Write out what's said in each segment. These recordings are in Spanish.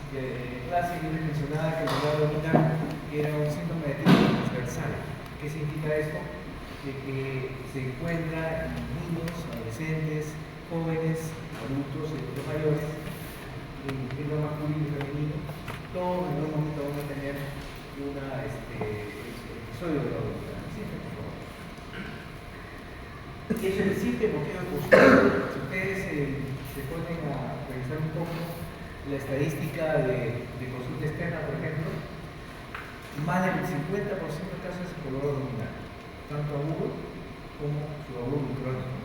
clase yo les mencionaba que el dolor abdominal era un síntoma de tipo transversal. ¿Qué significa esto? De que se encuentra en niños, adolescentes, jóvenes, adultos y adultos mayores, en lo masculino y femenino. Todos en algún momento van a tener un episodio de dolor abdominal. Siempre, por favor. Y eso es el simple motivo de consulta. Si ustedes se ponen a revisar un poco la estadística de consulta externa, por ejemplo, más del 50% de casos es dolor abdominal, tanto agudo como subagudo y crónico.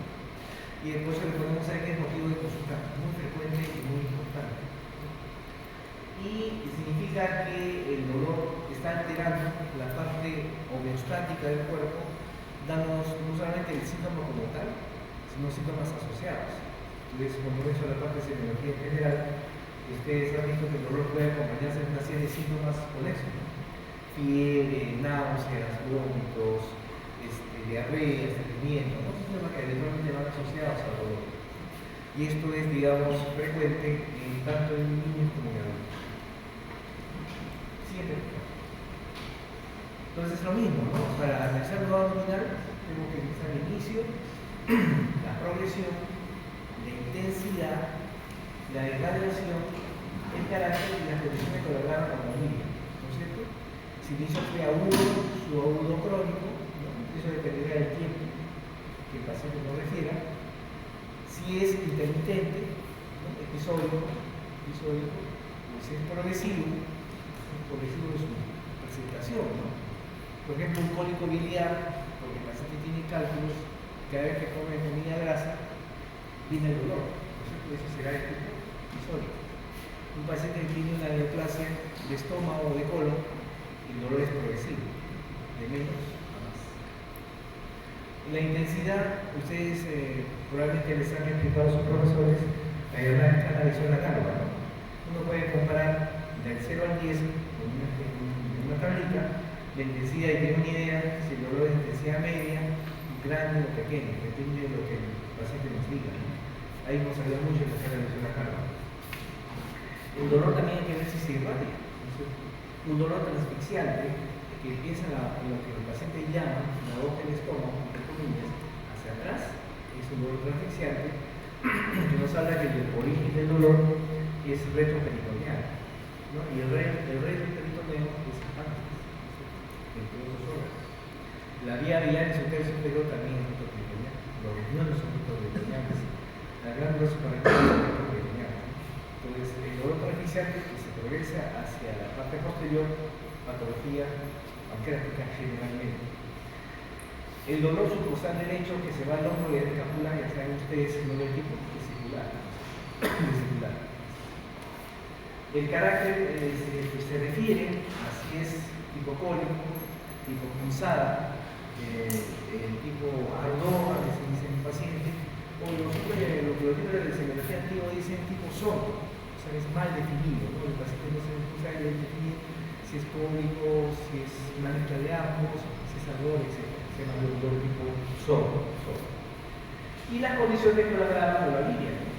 Y después le podemos saber que es motivo de consulta muy frecuente y muy importante. Y significa que el dolor está alterando la parte homeostática del cuerpo, dándonos no solamente el síntoma como tal, sino síntomas asociados. Entonces, cuando ves la parte de semiología en general, ustedes han visto que el dolor puede acompañarse de una serie de síntomas conexos, ¿no? Fiebre, náuseas, vómitos, diarrea, estreñimiento, ¿no? Síntomas que eventualmente van asociados al dolor. Y esto es, digamos, frecuente tanto en niños como en adultos. Siguiente. Entonces es lo mismo, ¿no? Para analizar el dolor abdominal tenemos que analizar el inicio, la progresión, la intensidad, la degradación, el carácter y las condiciones que lo agarran como niño, ¿no es cierto? Si el inicio fue agudo, subagudo crónico, ¿no? Eso dependerá del tiempo que el paciente nos refiera. Si es intermitente, ¿no? episódico, o si es progresivo de su presentación, ¿no? Por ejemplo, un cólico biliar, porque el paciente tiene cálculos, cada vez que come comida grasa, viene el dolor. Eso será el tipo episódico. Un paciente que tiene una neoplasia de estómago o de colon, el dolor es progresivo, de menos a más. La intensidad, ustedes probablemente les han explicado a sus profesores, hay una escala de zona larga, ¿no? Uno puede comparar del 0 al 10 en una tablita, la intensidad, y tiene una idea si el dolor es de intensidad media, grande o pequeña, depende de lo que el paciente nos diga, ¿no? Ahí nos ayuda mucho en la escala de zona larga. El dolor también hay que ver si se irradia. Un dolor transfixiante que empieza en lo que el paciente llama la boca del estómago, entre comillas, hacia atrás, es un dolor transfixiante que nos habla que el origen del dolor es retroperitoneal, ¿no? Y el retroperitoneal es el páncreas, entre otros órganos. La vía biliar en su tercio superior también es retroperitoneal, los riñones son retroperitoneales, la glándula suprarrenal es retroperitoneal. Entonces, el dolor transfixiante que se progresa hacia la parte posterior, patología pancreática generalmente. El dolor subcostal derecho que se va al hombro y al escapular, ya saben ustedes, no del tipo vesicular. El carácter se refiere, así es, tipo cólico, tipo punzada, tipo ardor, a veces dicen el paciente, o lo que los libros de semiología antigua dicen tipo sordo, o sea, es mal definido, ¿no? El paciente no sabe definir si es cólico, si es una mezcla de ambos, si es ardor, etc. Se llama dolor tipo sordo. Y las condiciones que lo agravan o lo alivian, ¿no?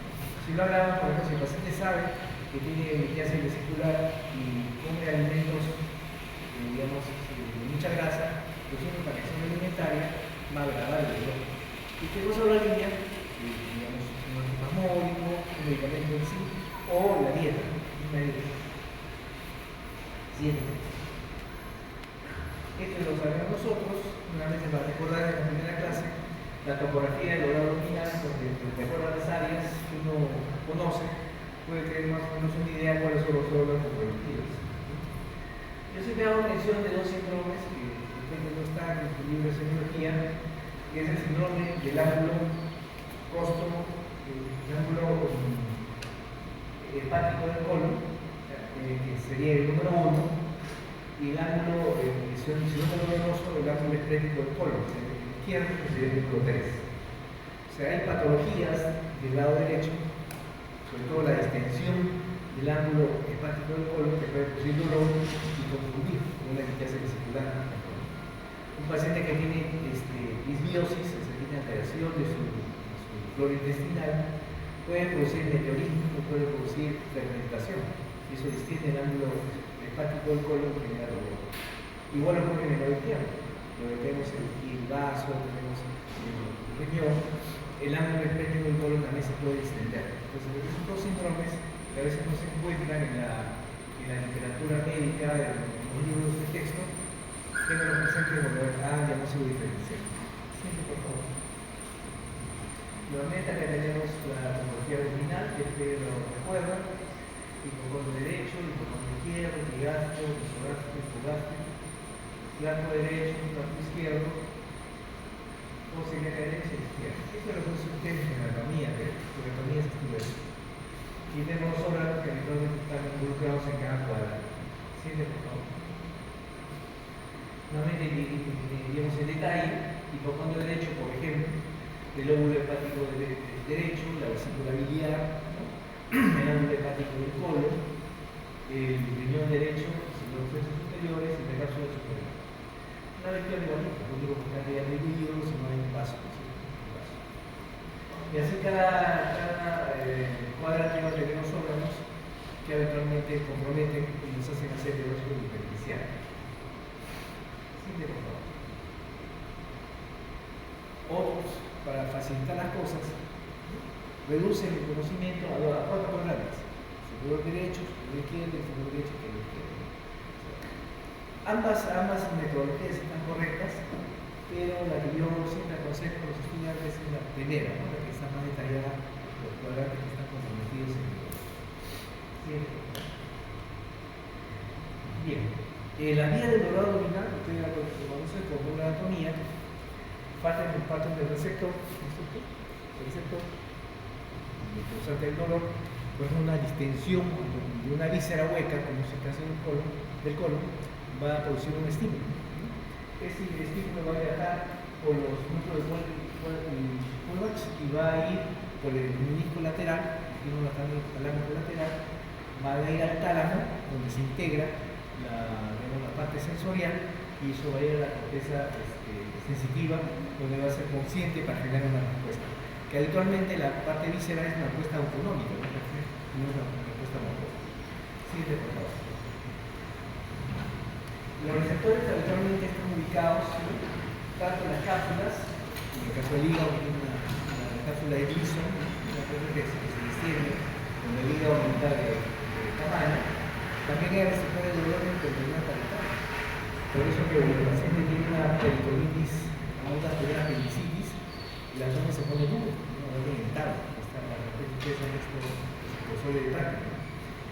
Si lo agravan, por ejemplo, si el paciente sabe que tiene litiasis vesicular y come alimentos, digamos, de mucha grasa, pues una reacción alimentaria va a agravar el dolor. ¿Y qué cosa lo alivia? Digamos, un antispasmódico, un medicamento en sí, o la dieta, una dieta. Siguiente. Esto lo sabemos nosotros, nuevamente para recordar en la primera clase, la topografía del dolor abdominal, donde de acuerdo a las áreas que uno conoce, puede tener más o menos una idea de cuáles son los órganos reproductivos. Yo siempre hago mención de dos síndromes que ustedes no están en su libro de semiología, que es el síndrome del ángulo cóstomo, el ángulo hepático del colon, que sería el número 1, y el ángulo, si no es doloroso, el ángulo estético del colon, el izquierdo, que sería el número 3. O sea, hay patologías del lado derecho, sobre todo la distensión del ángulo hepático del colon, que puede producir dolor y confundir con una litiasis vesicular. Un paciente que tiene disbiosis, es decir, tiene alteración de su flora intestinal, puede producir meteorismo, puede producir fermentación. Eso distiende el ángulo hepático del colon que genera dolor. Igual ocurre en el lado izquierdo, donde tenemos el vaso, tenemos el riñón, el ángulo esplénico del colon también se puede distender. Entonces, esos dos síndromes que a veces no se encuentran en la literatura médica, en los libros de texto, tengan presente ya no se lo diferencian. Siempre, por favor. Nuevamente acá tenemos la tomografía abdominal, que ustedes lo recuerdan, hipocondo derecho, hipocondo izquierdo, epigastrio, mesogástrico, hipogástrico, flanco derecho, flanco izquierdo, fosa ilíaca derecha e izquierda. Esto lo conocen ustedes en anatomía, que anatomía es estudio. Y tenemos los órganos que habitualmente están involucrados en cada cuadrado. Siente, por favor. Nuevamente dividimos el detalle, hipocondo derecho, por ejemplo, el lóbulo hepático derecho, la vesícula biliar, ¿no? El ángulo hepático del colon, el riñón derecho, los huesos superiores y el cápsula superior. Una vectora igualita, no digo que está dividido, sino hay un vaso. Y así cada cuadrante va a tener los órganos que habitualmente comprometen y nos hacen hacer diagnóstico diferencial. Siguiente, por favor. Otros, para facilitar las cosas, reducen el conocimiento a 4 cuadrantes: superior derecho, superior izquierdo y superior derecho, superior izquierdo. Ambas metodologías están correctas, pero la que yo siempre aconsejo a los estudiantes es la primera, ¿no? La que está más detallada, los cuadrantes que están comprometidos en el colon. Bien. La vía del dolor abdominal, ustedes ya lo conocen como una anatomía, parten del receptor, el causante del dolor, pues una distensión de una víscera hueca, como es el caso del colon, va a producir un estímulo. Este estímulo va a viajar por los núcleos de Pulvach y va a ir por el menisco lateral, tiene un tálamo lateral, va a ir al tálamo, donde se integra la parte sensorial, y eso va a ir a la corteza sensitiva, donde va a ser consciente para generar una respuesta. Que habitualmente la parte víscera es una respuesta autonómica, no es una respuesta motora. Siguiente, por favor. Los receptores habitualmente están ubicados, ¿no?, tanto en las cápsulas, en el caso del hígado, tiene una cápsula de Gleason, una cápsula que se distiende, donde el hígado aumenta de tamaño. También hay receptores de dolor en peritoneal parietal. Por eso que el paciente tiene una peritonitis, una apendicitis, y la zona se pone dura, no va orientado, está la repetición de esto de práctica.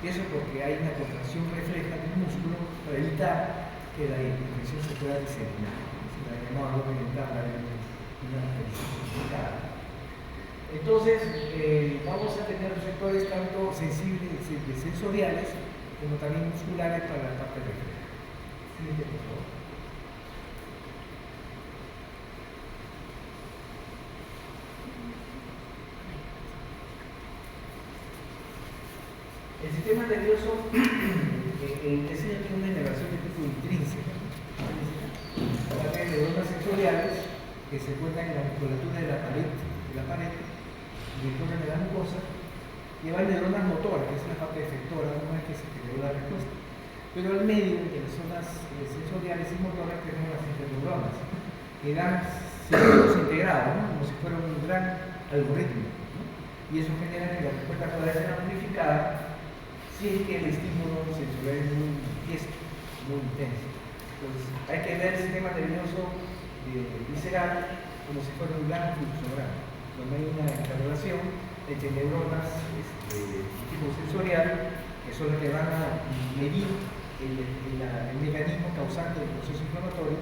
Y eso porque hay una contracción refleja del músculo para evitar que la infección se pueda diseminar. La llamada doble orientada, una apendicitis. Entonces, vamos a tener receptores tanto sensibles, sensoriales, como también musculares para la parte refleja. Siguiente, por favor. El sistema nervioso tiene una inervación de tipo intrínseca. Hay neuronas sensoriales que se encuentran en la musculatura de la pared, y encuentran en la mucosa, y hay neuronas motoras, que es la parte efectora, una vez que se generó la respuesta. Pero al medio, entre las zonas sensoriales y motoras, tenemos las interneuronas, que dan circuitos integrados, ¿no?, como si fuera un gran algoritmo, ¿no? Y eso genera que la respuesta pueda ser amplificada si es que el estímulo sensorial es muy intenso, muy intenso. Entonces, hay que ver el sistema nervioso visceral como si fuera un gran fluxograma, donde hay una interrelación entre neuronas de tipo sensorial, que son las que van a medir el mecanismo causante del proceso inflamatorio,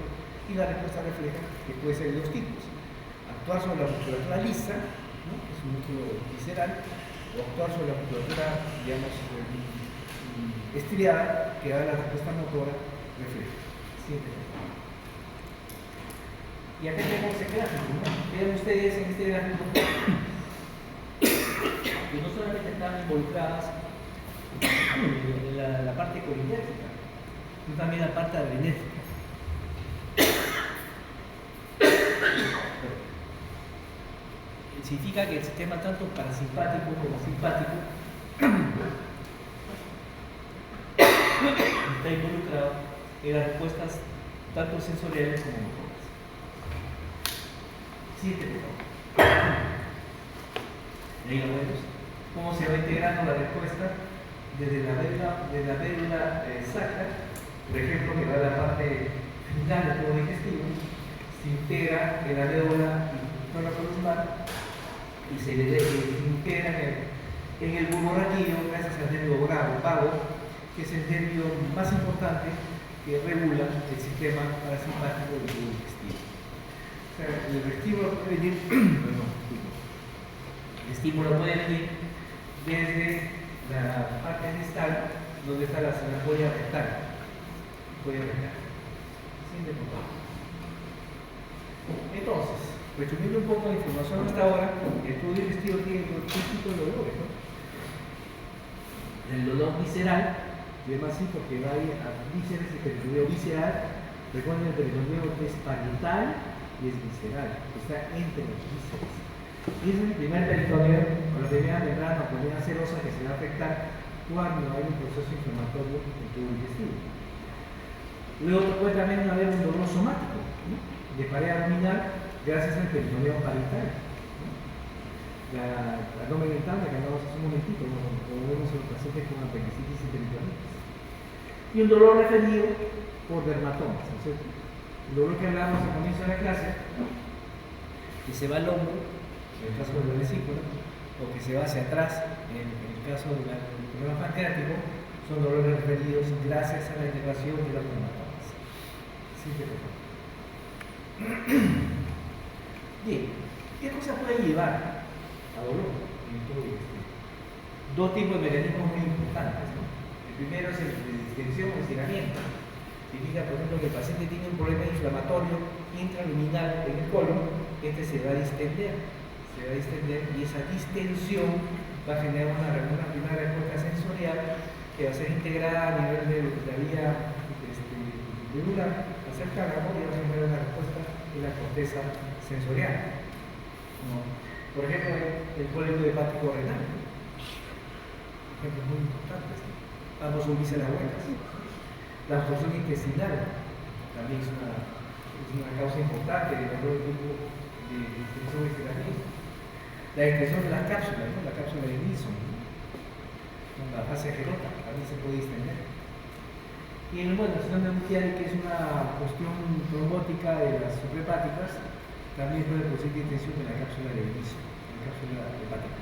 y la respuesta refleja, que puede ser de dos tipos: actuar sobre la musculatura lisa, ¿no?, que es un músculo visceral, o actuar sobre la musculatura, digamos, estriada, que da la respuesta motora refleja. Siguiente. Y acá tenemos el gráfico, ¿no? Vean ustedes en este gráfico que no solamente están involucradas en la parte colinérgica, sino también la parte adrenérgica. Significa que el sistema tanto parasimpático como simpático está involucrado en las respuestas tanto sensoriales como motoras. Siguiente, por favor. Ahí lo vemos. Cómo se va integrando la respuesta desde la médula sacra, por ejemplo, que va a la parte final del tubo digestivo, se integra en la médula columbar y se integra en el bulbo raquídeo gracias al nervio vago, que es el nervio más importante que regula el sistema parasimpático del tubo digestivo. O sea, el estímulo puede venir, el estímulo puede venir desde la parte distal, donde está la zanahoria rectal. Entonces, resumiendo un poco la información hasta ahora, el tubo digestivo tiene dos tipos de dolores, ¿no? El dolor visceral, se llama así porque va a ir a vísceras, el peritoneo visceral. Recuerden, el peritoneo que es parietal y es visceral, está entre los vísceras. Y es el primer peritoneo, o la primera membrana o primera serosa que se va a afectar cuando hay un proceso inflamatorio en el tubo digestivo. Luego puede también haber un dolor somático, ¿no?, de pared abdominal gracias al peritoneo parietal, ¿no? La abdomen mental, la que hablamos hace un momentito, como vemos en los pacientes con apendicitis y peritonitis. Y un dolor referido por dermatomas, ¿no es cierto? El dolor que hablamos al comienzo de la clase, que se va al hombro, en el caso de la vesícula, o que se va hacia atrás, en el caso del problema pancreático, son dolores referidos gracias a la integración de las dermatomas. Bien, ¿qué cosas pueden llevar a dolor en el tubo digestivo? Dos tipos de mecanismos muy importantes, ¿no? El primero es el de distensión o estiramiento. Significa, por ejemplo, que el paciente tiene un problema inflamatorio intraluminal en el colon, este se va a distender y esa distensión va a generar una primera respuesta sensorial que va a ser integrada a nivel de la vía medular hacia el tálamo y va a generar una respuesta en la corteza sensorial. ¿No? Por ejemplo, el cólico hepático renal. Por ejemplo, muy importante. Ambos son vísceras buenas. La obstrucción intestinal también es una causa importante de dolor de tipo de distensión y estiramiento. La extensión de las cápsulas, ¿no? La cápsula de Wilson, ¿no? La fase gelota también se puede distender. Y en la situación de Buchiari, que es una cuestión trombótica de las suprahepáticas, también puede producir distensión de la cápsula de Wilson, la cápsula hepática.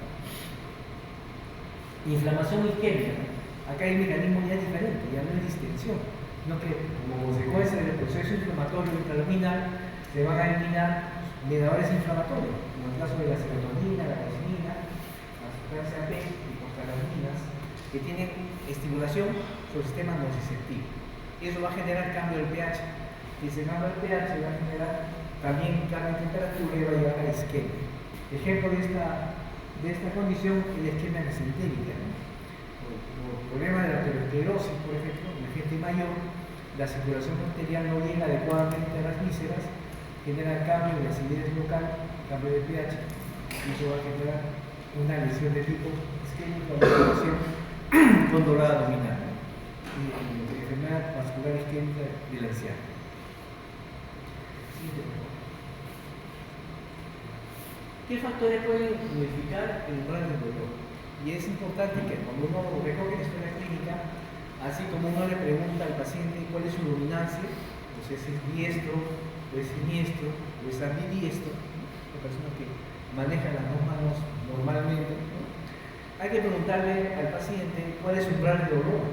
Inflamación isquémica. Acá hay un mecanismo ya diferente, ya no es distensión, sino que como consecuencia del proceso inflamatorio intraluminal se van a eliminar mediadores inflamatorios, como el caso de la serotonina, la glucina, la sustancia B y prostaglandinas, que tienen estimulación sobre el sistema nociceptivo. Eso va a generar cambio del pH. Y ese cambio del pH va a generar también cambio de temperatura y va a llevar a la isquemia. Ejemplo de esta condición es la isquemia mesentérica, ¿no? Por problema de la arteriosclerosis, por ejemplo, en la gente mayor, la circulación arterial no llega adecuadamente a las vísceras, genera cambio de acidez local, cambio de pH, y eso va a generar una lesión de tipo isquémico, una lesión con dolor abdominal, y enfermedad vascular isquémica del anciano. ¿Qué factores pueden modificar el umbral del dolor? Y es importante que cuando uno recoge la historia clínica, así como uno le pregunta al paciente cuál es su dominancia, entonces es diestro, o es siniestro, o es ambidiestro, ¿no? La persona que maneja las dos manos normalmente, ¿no? Hay que preguntarle al paciente cuál es su umbral de dolor,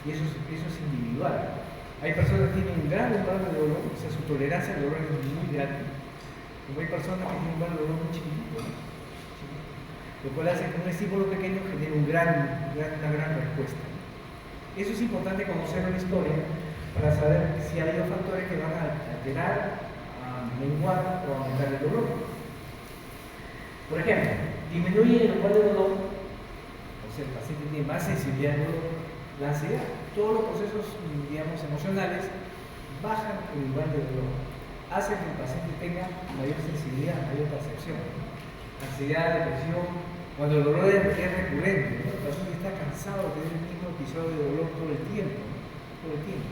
y eso es individual. Hay personas que tienen un gran umbral de dolor, o sea, su tolerancia al dolor es muy grande, como hay personas que tienen un umbral de dolor muy chiquitito, ¿no? Lo cual hace que un estímulo pequeño genere una gran respuesta. Eso es importante conocer en la historia para saber si hay factores que van a alterar, a menguar o a aumentar el dolor. Por ejemplo, disminuye el umbral de dolor, o sea, el paciente tiene más sensibilidad al dolor, la ansiedad. Todos los procesos, digamos, emocionales bajan el umbral de dolor, hacen que el paciente tenga mayor sensibilidad, mayor percepción. Ansiedad, depresión, cuando el dolor es recurrente, ¿no? El paciente está cansado de tener el mismo episodio de dolor todo el tiempo, ¿no? todo el tiempo.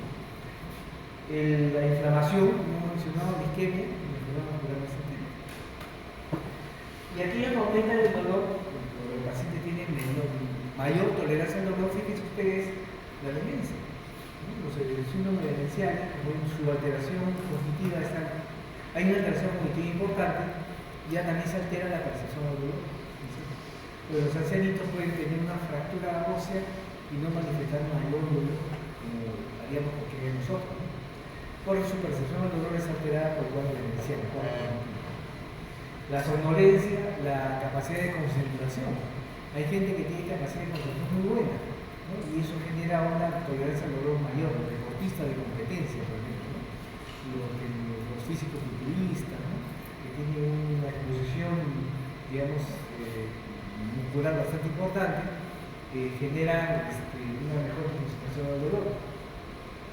La inflamación, como hemos mencionado, la isquemia, la enfermedad muscular mesentérica. Y aquellos que aumentan el dolor, cuando el paciente tiene mayor tolerancia al dolor, fíjense ustedes la demencia. El síndrome demencial, como en su alteración cognitiva, hay una alteración cognitiva importante, ya también se altera la percepción del dolor. Pero los ancianitos pueden tener una fractura ósea y no manifestar mayor dolor, como haríamos porque nosotros, ¿no? Porque su percepción del dolor es alterada por el cuadro demencial. La somnolencia, la capacidad de concentración. Hay gente que tiene capacidad de concentración muy buena, ¿no? Y eso genera una tolerancia al dolor mayor, los deportistas de competencia, por ejemplo, ¿no? Los físicos culturistas, ¿no? Que tienen una exposición, digamos, muscular bastante importante, generan una mejor concentración del dolor.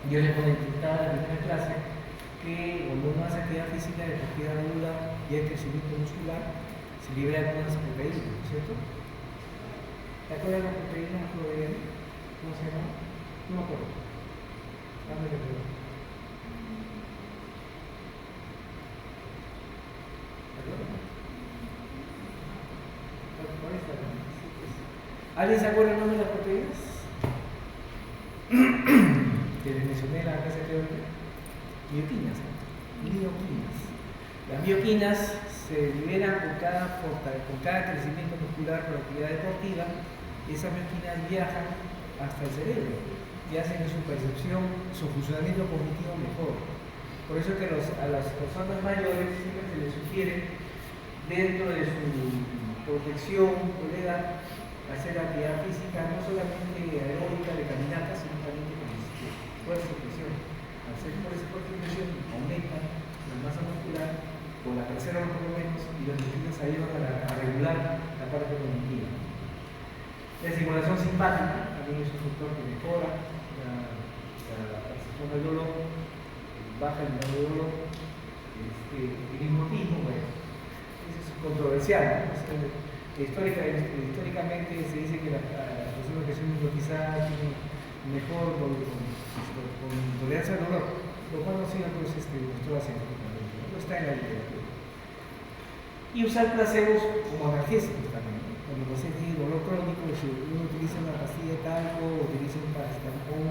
Yo les voy a intentar en la primera clase que cuando uno hace actividad física de partida regular y hay crecimiento muscular, se libera algunas proteínas, ¿no es cierto? ¿Te acuerdas de las proteínas, Florian? ¿Cómo se llama? No me acuerdo. Dame que te digo. ¿Alguien se acuerda el nombre de las proteínas? Que les mencioné en la clase teórica. Mioquinas. Las mioquinas se liberan con cada crecimiento muscular por actividad deportiva. Esas mioquinas viajan hasta el cerebro y hacen que su percepción, su funcionamiento cognitivo mejor. Por eso es que a las personas mayores siempre se les sugiere, dentro de su protección por la edad, hacer actividad física no solamente aeróbica de caminata, sino también de fuerza y presión. Al hacer fuerza y presión aumenta la masa muscular, o la tercera por lo menos, y las mioquinas ayudan a regular la parte cognitiva. La estimulación simpática también es un factor que mejora la percepción del dolor, baja el nivel de dolor. El hipnotismo, bueno, eso es controversial, ¿no? Históricamente se dice que las personas que son hipnotizadas tienen mejor con tolerancia al dolor, lo cual no ha sido pues, demostrado científicamente, no está en la literatura. Y usar placebos como analgésicos también, ¿no? Cuando el paciente tiene dolor crónico, si uno utiliza una pastilla de talco o utiliza un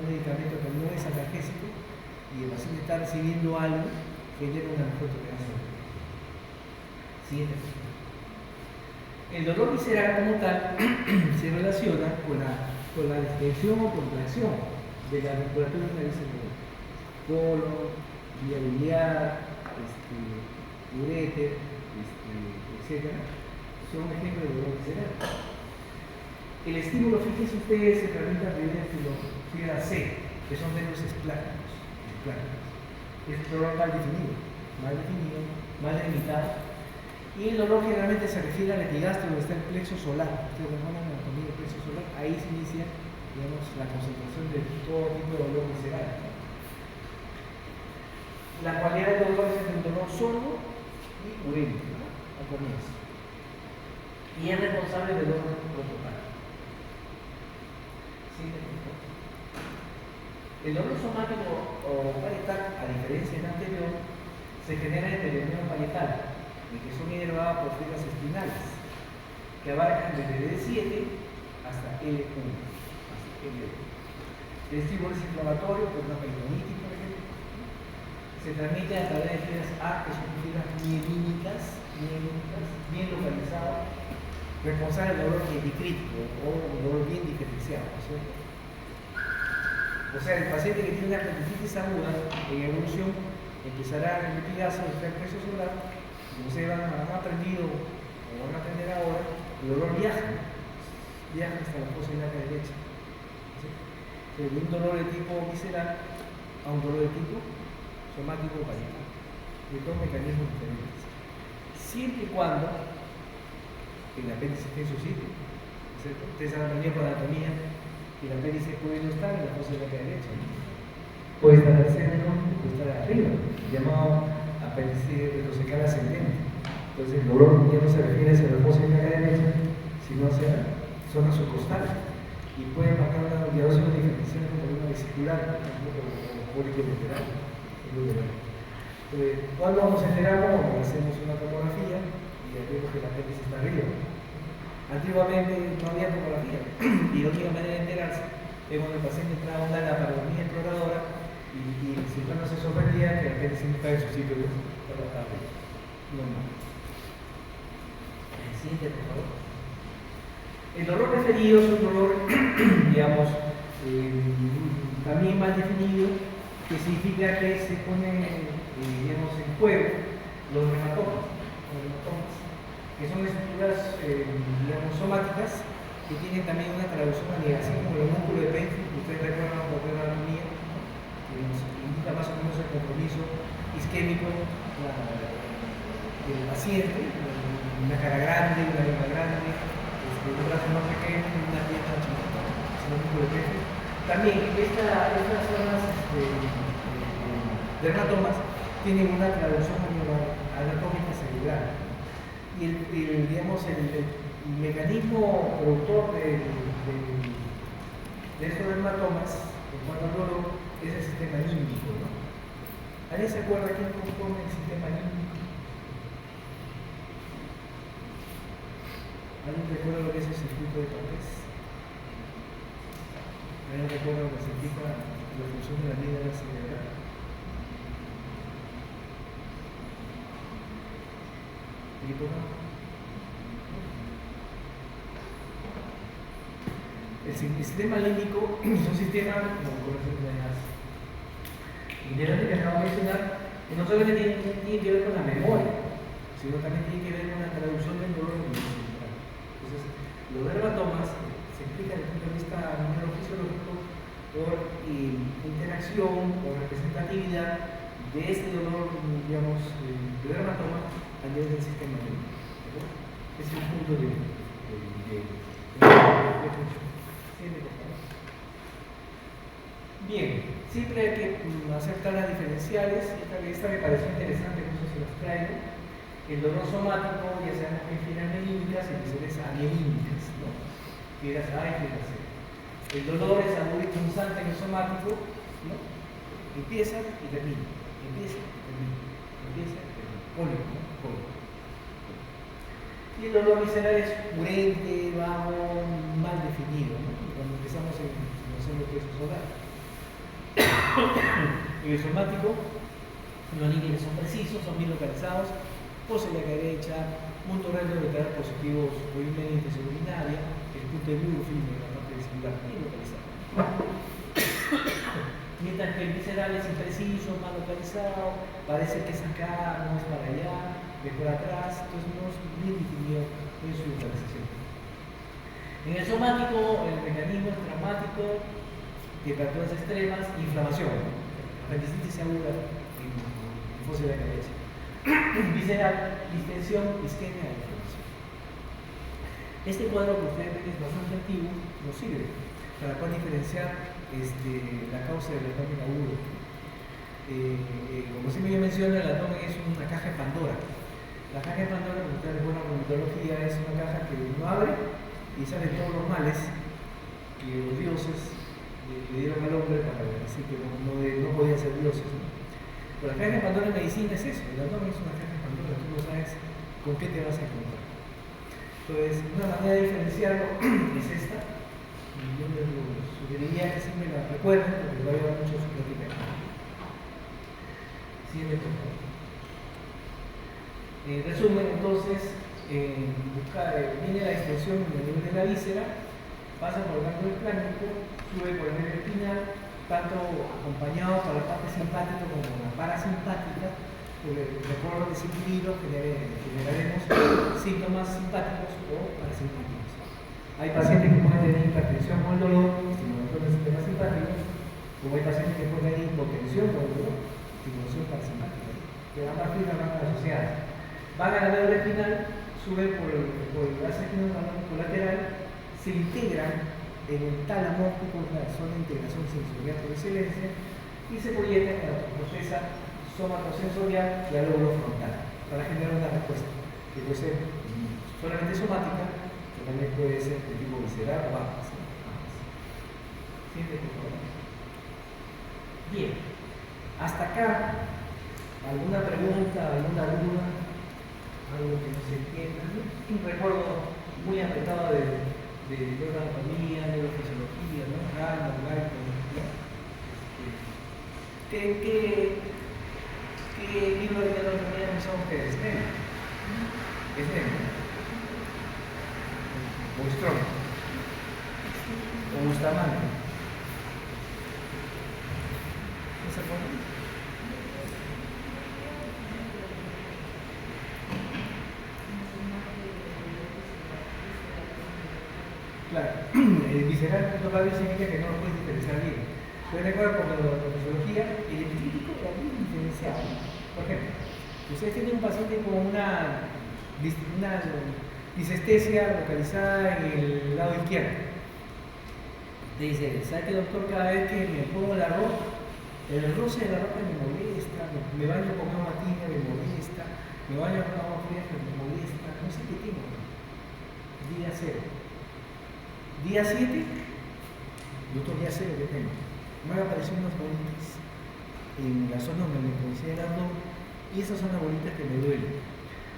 medicamento que no es analgésico y el paciente está recibiendo algo, genera una mejor tolerancia al dolor. Siguiente. El dolor visceral como tal se relaciona con la distensión o contracción de la musculatura de la víscera, colon, vía biliar, uréter, etc. Son ejemplos de dolor visceral. El estímulo, fíjense ustedes, se transmite a través de fibra C, que son venos esplácnicos. Es un dolor mal definido, mal delimitado. Y el dolor generalmente se refiere al epigastrio, donde está el plexo solar. Ustedes van a la anatomía del plexo solar, ahí se inicia, digamos, la concentración de todo tipo de dolor visceral. La cualidad del dolor es el dolor sordo y urémico, ¿no? Al comienzo. Y es responsable del dolor prototal. ¿Sí? El dolor somático o parietal, a diferencia del anterior, se genera en el neuronio parietal, que son inervadas por fibras espinales, que abarcan desde D7 hasta L1. El estímulo es inflamatorio, por una peritonitis, por ejemplo. Se transmite a través de fibras A, que son fibras mielínicas, bien localizadas, responsables del dolor epicrítico o dolor bien diferenciado, ¿cierto? O sea, el paciente que tiene una apendicitis aguda en evolución empezará en el epigastrio, el plexo solar. Como ustedes han aprendido o van a aprender ahora, el dolor viaja hasta la fosa ilíaca derecha. ¿Sí? De un dolor de tipo visceral a un dolor de tipo somático parietal, de dos mecanismos diferentes. Siempre y cuando el apéndice esté en su sitio. Ustedes han aprendido con anatomía que el apéndice puede no estar en la fosa ilíaca derecha, ¿no? Puede estar al centro, puede estar arriba, llamado apéndice retrocecal ascendente. Entonces el dolor ya no se refiere hacia la fosa ilíaca derecha, sino hacia zonas subcostales y puede marcar una diagnóstico diferencial. manifestaciones con problema vesicular, por ejemplo, o cólico lateral. Cuando nos enteramos, hacemos una tomografía y ya vemos que la apéndice está arriba. Antiguamente no había tomografía y la única manera de enterarse es cuando el paciente entraba a una laparoscopía exploradora y el cirujano se sorprendía que la apéndice no estaba en su sitio de trabajo. Normal. Siguiente, por favor. El dolor referido es un dolor, digamos, también mal definido, que significa que se pone, digamos, en juego los rematomas, que son estructuras, digamos, somáticas, que tienen también una traducción a nivel, así como el músculo de Penfield, que ustedes recuerdan por la anatomía, que nos indica más o menos el compromiso isquémico del paciente, una cara grande, una lengua grande, un brazo más pequeño, una pierna chiquita, es el músculo de Penfield. También estas zonas dermatomas tienen una traducción anatómica cerebral. Y digamos, el mecanismo productor de estos dermatomas, en cuanto al dolor, es el sistema límbico, ¿no? ¿Alguien se acuerda quién compone el sistema límbico? ¿Alguien recuerda lo que es el circuito de Tonés? ¿Alguien recuerda lo que significa la función de la amígdala cerebral? ¿El hipocampo? El sistema límbico es un sistema, interesante que acabo de mencionar, que no solamente tiene que ver con la memoria, sino también tiene que ver con la traducción del dolor cerebral. Entonces, los dermatomas se explican desde el punto de vista neurofisiológico por interacción o representatividad de este dolor, digamos, de dermatoma a nivel del sistema límbico. Es el punto de bien, siempre hay que hacer tablas diferenciales. Esta me pareció interesante, por eso se las traigo. El dolor somático, ya sabemos que hay fibras melínicas y fibras anielínicas, ¿no? Fibras A y fibras C. El dolor es agudo y constante en el somático, ¿no? Empieza y termina. Empieza y termina. Empieza y termina. Cólico, ¿no? Cólico. Y el dolor visceral es urente, vago, mal definido, ¿no? Cuando empezamos en lo que es solar. En el somático, los límites son precisos, son bien localizados, pose la derecha, punto recto lateral positivos prominentes urinaria, el punto de Bluefield en la parte vesicular, bien localizado. Mientras que el visceral es impreciso, mal localizado, parece que es acá, no es para allá, de por atrás, entonces no es bien definido en su localización. En el somático, el mecanismo es traumático, temperaturas extremas, inflamación, apendicitis aguda en fosa de la cabeza. Visceral, distensión, isquemia e inflamación. Este cuadro que ustedes ven es bastante antiguo, nos sirve para poder diferenciar la causa del abdomen agudo. Como siempre yo menciono, el abdomen es una caja de Pandora. La caja de Pandora, como ustedes recuerdan con mitología, es una caja que uno abre y salen todos los males que los dioses le dieron al hombre para decir que no podían ser dioses, ¿no? Pero la caja de Pandora en medicina es eso, el abdomen es una caja de Pandora, tú no sabes con qué te vas a encontrar. Entonces, una manera de diferenciarlo es esta, y yo les sugeriría que siempre la recuerden porque va a ayudar mucho a su práctica. Siguiente, por favor. En resumen, entonces, viene la extensión a nivel de la víscera, pasa por el ganglio clánico, sube por el medio espinal, tanto acompañado por la parte simpática como la parasimpática. Recuerdo que seguido generaremos síntomas simpáticos o parasimpáticos. Hay pacientes que pueden tener hipertensión con el dolor, estimulación del sistema simpático, como hay pacientes que pueden tener hipotensión con el dolor, estimulación parasimpática, que ambas fibras van asociadas. Van a la médula espinal, suben por el vaso espinal lateral, se integran en el tálamo, que es la zona de integración sensorial por excelencia, y se proyectan en la corteza somatosensorial y al lóbulo frontal para generar una respuesta que puede ser solamente somática, que también puede ser de tipo visceral o ambas. Siguiente, por favor. Bien. Hasta acá, ¿alguna pregunta, alguna duda? Algo que no se entienda. Un recuerdo muy apretado de neuroanatomía, neurofisiología, ¿no? Random, Guyton, ¿no? ¿Qué libro de neuroanatomía son ustedes? ¿Es o Strong, o Bustamante. ¿No se acuerdan? Claro, el visceral total significa que no lo puedes diferenciar bien. Estoy de acuerdo con la fisiología, el epicrítico era bien diferenciado. Por ejemplo, ustedes tienen un paciente con una disestesia localizada en el lado izquierdo. Te dice, ¿sabe qué, doctor? Cada vez que me pongo la ropa, el roce de la ropa me molesta, me baño con agua tibia, me molesta, me baño con agua fría, me molesta, no sé qué tengo. Día 0. Día 7, doctor, día 0 que tengo. Me han aparecido unas bolitas en la zona donde me considera el abdomen, y esas son las bolitas que me duelen.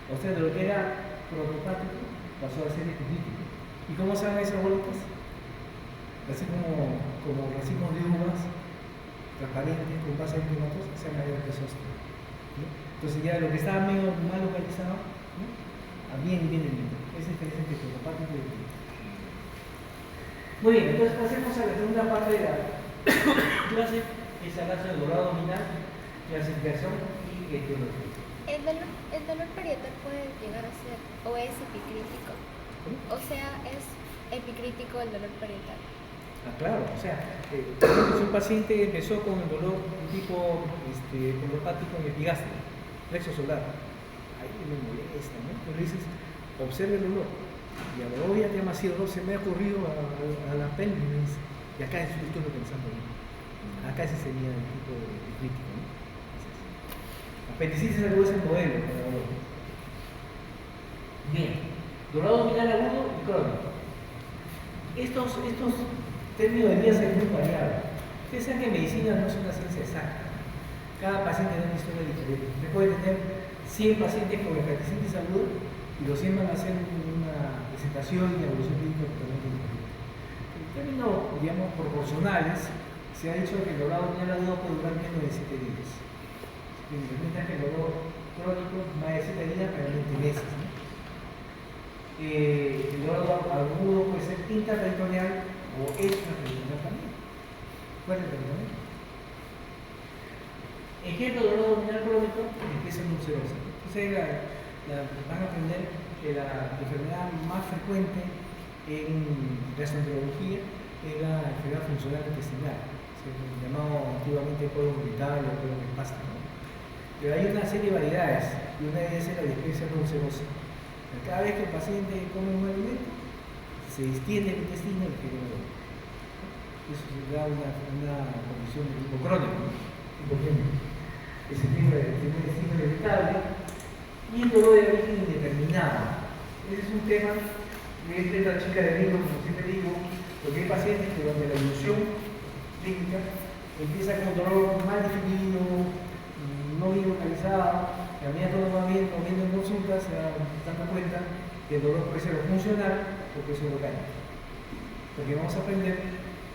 O sea, de lo que era protopático pasó a ser epicrítico. ¿Y cómo se llaman esas bolitas? Así como racimos de uvas transparentes con base enigmatosa, se llama herpesóster, ¿no? Entonces ya lo que estaba medio mal localizado, ¿no? Bien. Esa diferencia entre protopático y epicrítico. Muy bien, entonces pasemos a la segunda parte de la clase, que es el caso del dolor abdominal, clasificación y etiología. El dolor parietal puede llegar a ser o es epicrítico. O sea, es epicrítico el dolor parietal. Claro, o sea, si un paciente empezó con el dolor tipo neuropático en epigastrio, plexo solar, ahí me molesta, ¿no? Tú le dices, observe el dolor. Y a lo ya te llama así, dolor, se me ha ocurrido a la pelvis, y acá estoy pensando bien. Acá ese sería el tipo de epicrítico, ¿no? Apendicitis agudo es el modelo para dolor. Bien, dolor abdominal agudo y crónico. Estos términos de vida son muy variables. Ustedes saben que medicina no es una ciencia exacta. Cada paciente tiene una historia diferente. Usted puede tener 100 pacientes con hepatitis aguda y los 100 van a hacer una presentación y evolución clínica totalmente diferente. En términos, digamos, proporcionales, se ha dicho que el dolor abdominal agudo puede durar menos de 7 días. Mientras que el dolor crónico más de 7 días, realmente meses, ¿no? El dolor agudo puede ser intraperitoneal o extraperitoneal también. ¿Cuál es el peritoneal? Ejemplo de dolor abdominal crónico, empieza en ulcerosa. Entonces van a aprender que la enfermedad más frecuente en gastroenterología es la enfermedad funcional intestinal, llamado antiguamente colon irritable o colon espástico, ¿no? Pero hay una serie de variedades, y una de ellas es la displasia ulcerosa. Cada vez que el paciente come un alimento, se distiende el intestino y genera dolor. Eso se da una condición de tipo crónico, ¿no? Por ejemplo, ese tipo de intestino irritable y el dolor de origen indeterminado. Ese es un tema de la chica de libro, como siempre digo, porque hay pacientes que durante la evolución clínica empieza con dolor mal definido, no bien localizado, y a medida que uno va viendo en consulta se da dando cuenta que el dolor puede ser funcional o puede ser local. Porque vamos a aprender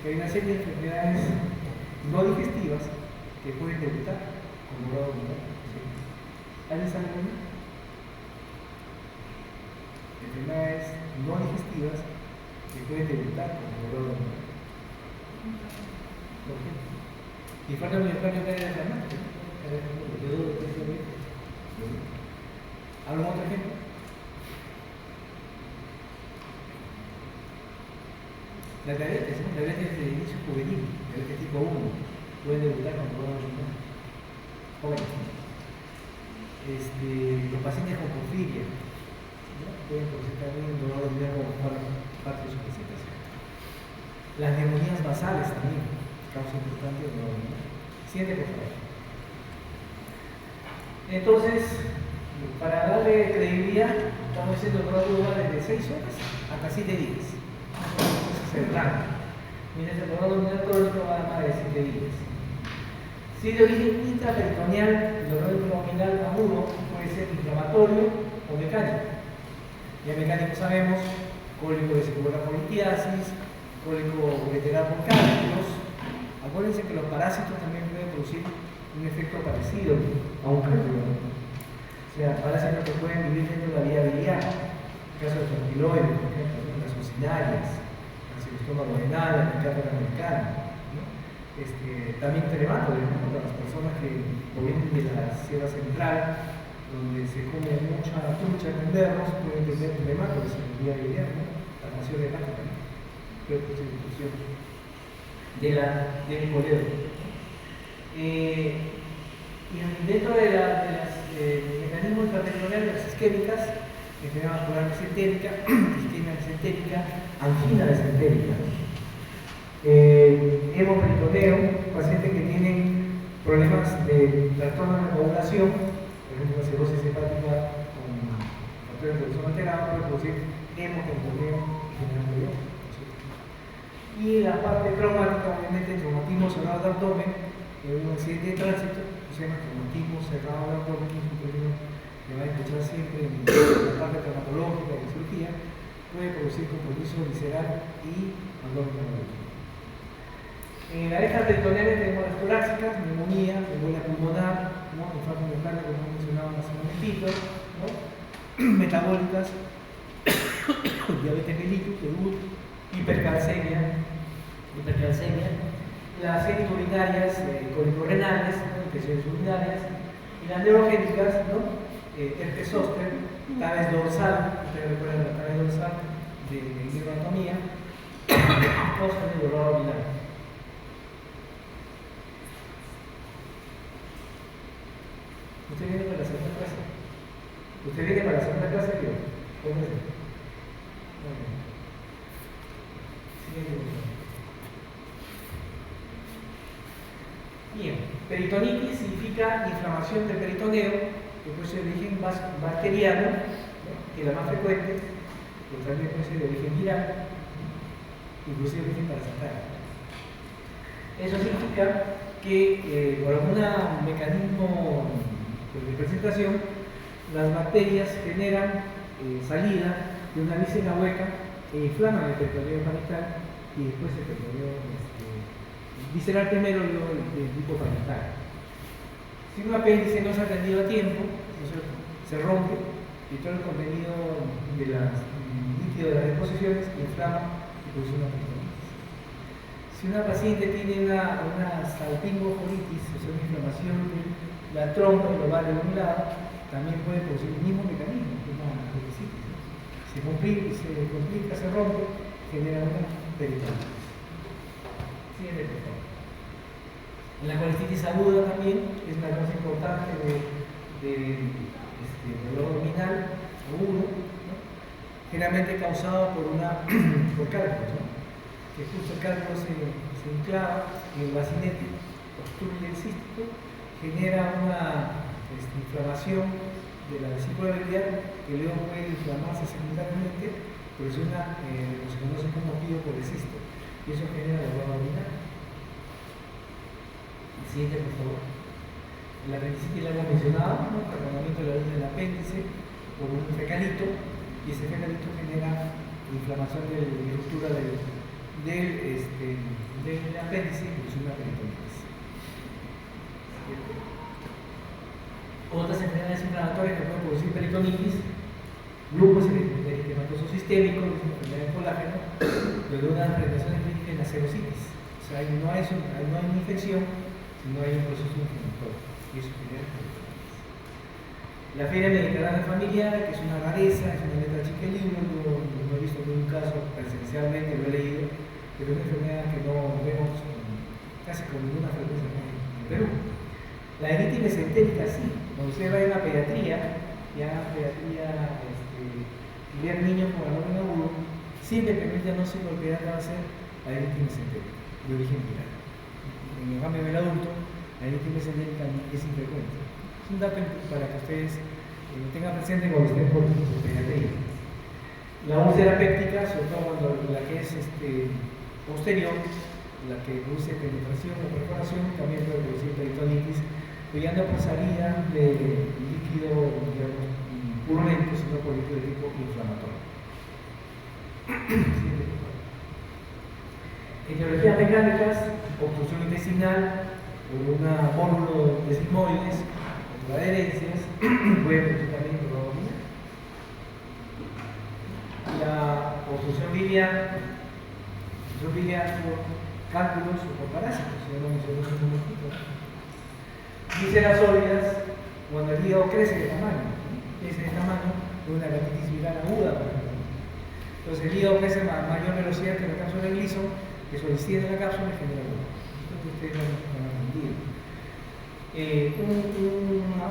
que hay una serie de enfermedades no digestivas que pueden debutar con dolor abdominal. ¿Alguien sabe alguna? Enfermedades no digestivas que pueden debutar con dolor abdominal. ¿Por qué? Y falta el miocardio que hay en la mano. ¿Algún otro ejemplo? La diabetes, ¿no? La diabetes de inicio juvenil, diabetes tipo 1, puede debutar con dolor abdominal. Jóvenes. Los pacientes con porfiria, ¿no? Pueden presentar un dolor abdominal como parte de su presentación. Las neumonías basales también, causa importante del dolor abdominal. Siguiente, por favor. Entonces, para darle credibilidad, estamos diciendo que el dolor dura desde 6 horas hasta 7 días. Ese es el rango. mientras el dolor abdominal crónico va a más de 7 días. Si es de origen intraperitoneal, el dolor abdominal agudo puede ser inflamatorio o mecánico. Ya mecánico sabemos, cólico vesicular por litiasis, cólico ureteral por cálculos. Acuérdense que los parásitos también pueden producir un efecto parecido a un cardiólogo. O sea, parásitos que pueden vivir dentro de la vía biliar, en el caso de tontiloides, por ejemplo, las sucinarias, el estómago renal, el cátara americana, ¿no? También trematodes, ¿no? Para las personas que provienen de la Sierra Central, donde se come mucha trucha con berros, pueden tener trematodes en la vía biliar, ¿no? La nación de láctea, ¿no? Del coledo. Y dentro de los mecanismos intraperitoneales de las isquémicas, enfermedad vascular mesentérica, isquemia mesentérica, angina mesentérica, hemoperitoneo, pacientes que tienen problemas de trastorno de la coagulación, por ejemplo, la cirrosis hepática con factores de corazón alterado, puede producir hemoperitoneo y general. Y la parte traumática, obviamente, traumatismo cerrado del abdomen, un accidente de tránsito, se llama traumatismo cerrado del abdomen, es un término que va a escuchar siempre en la parte traumatológica de cirugía, puede producir compromiso visceral y abdomen. En la extraperitoneal tenemos las torácicas, neumonía, embolia pulmonar, ¿no? Infarto miocardio, como mencionaba hace un momentito, ¿no? Metabólicas, diabetes mellitus, hipercalcemia, las urinarias, colicorrenales, infecciones urinarias, y las neurogénicas, ¿no? Herpes zóster, tabes dorsal, ustedes recuerdan la tabes dorsal de neuroanatomía, cosas de dolor abdominal. ¿Usted viene para la segunda clase? ¿Usted viene para la segunda clase? ¿Cómo es? Bien, peritonitis significa inflamación del peritoneo, que puede ser de origen bacteriano, ¿no? Que es la más frecuente, pero también puede ser de origen viral, inclusive de origen parasitario. Eso significa que por algún mecanismo de presentación, las bacterias generan salida de una víscera hueca e inflaman el peritoneo parital y después el peritoneo visceral primero y luego el tipo parital. Si un apéndice no se ha atendido a tiempo, se rompe y todo el contenido de líquido de las deposiciones inflama y produce una peritonitis. Si una paciente tiene una salpingofolitis, o sea, una inflamación de la trompa y el ovario de un lado, también puede producir el mismo mecanismo, que es una apendicitis. Se complica, se rompe, genera una peritonitis. Siguiente, por favor. En la colitis aguda también es una causa importante de dolor abdominal agudo, ¿no? Generalmente causado por cálculos, ¿no? Que justo el cálculo se enclava en el bacinete, obstruye el cístico, genera una inflamación de la vesícula biliar que luego puede inflamarse secundariamente, producciona lo que se conoce como pío policisto, y eso genera dolor abdominal. El siguiente, por favor. El apendicitis la hemos mencionado, ¿no? El tratamiento de la luz del apéndice por un fecalito, y ese fecalito genera inflamación de la estructura del apéndice y produce una peritonitis. Otras enfermedades inflamatorias que pueden producir peritonitis, lupus eritematoso sistémico, que es una enfermedad de colágeno, pero de una presentación clínica en la serositis. O sea, no hay una infección, sino hay un proceso inflamatorio. Y eso genera peritonitis. La fiebre mediterránea familiar, que es una rareza, es una letra chica del libro, no he visto ningún caso presencialmente, lo he leído, pero es una enfermedad que no vemos casi con ninguna frecuencia en Perú. La eritis mesentérica sí. Cuando usted va a una pediatría, ver niños con abdomen agudo, siempre permite no ser golpeada va a ser la eritis mesentérica, de origen viral. En el cambio del adulto, la eritis mesentérica es infrecuente. Es un dato para que ustedes lo tengan presente cuando estén por su pediatría. La úlcera péptica, sobre todo cuando la que es posterior, la que produce penetración o perforación, también puede producir peritonitis, pero ya no por salida de líquido, digamos, purulento, sino por líquido de tipo inflamatorio. Etiologías mecánicas: obstrucción intestinal por un módulo de sigmoides, por adherencias, puede producir también dolor abdominal. La obstrucción biliar por cálculos o por parásitos, ya lo mencionamos un momentito. Vísceras sólidas, cuando el hígado crece de tamaño, de una hepatitis viral aguda, por ejemplo. Entonces el hígado crece a mayor velocidad que la cápsula de Gleason, que se extiende la cápsula y genera dolor. Esto ustedes lo han entendido.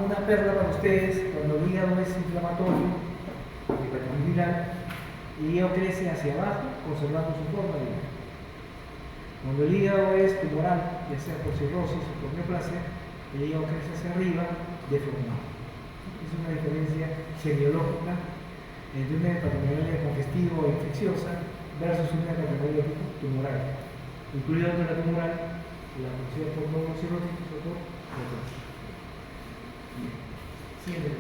Una perla para ustedes: cuando el hígado es inflamatorio, hepatitis viral, el hígado crece hacia abajo, conservando su forma de hígado. Cuando el hígado es tumoral, ya sea por cirrosis o por neoplasia, el hígado crece hacia arriba, deformado. Es una diferencia semiológica entre una hepatomegalia congestiva o infecciosa versus una hepatomegalia tumoral, incluido dentro de la tumoral la producida por monocirróticos o por necrosis. Siguiente.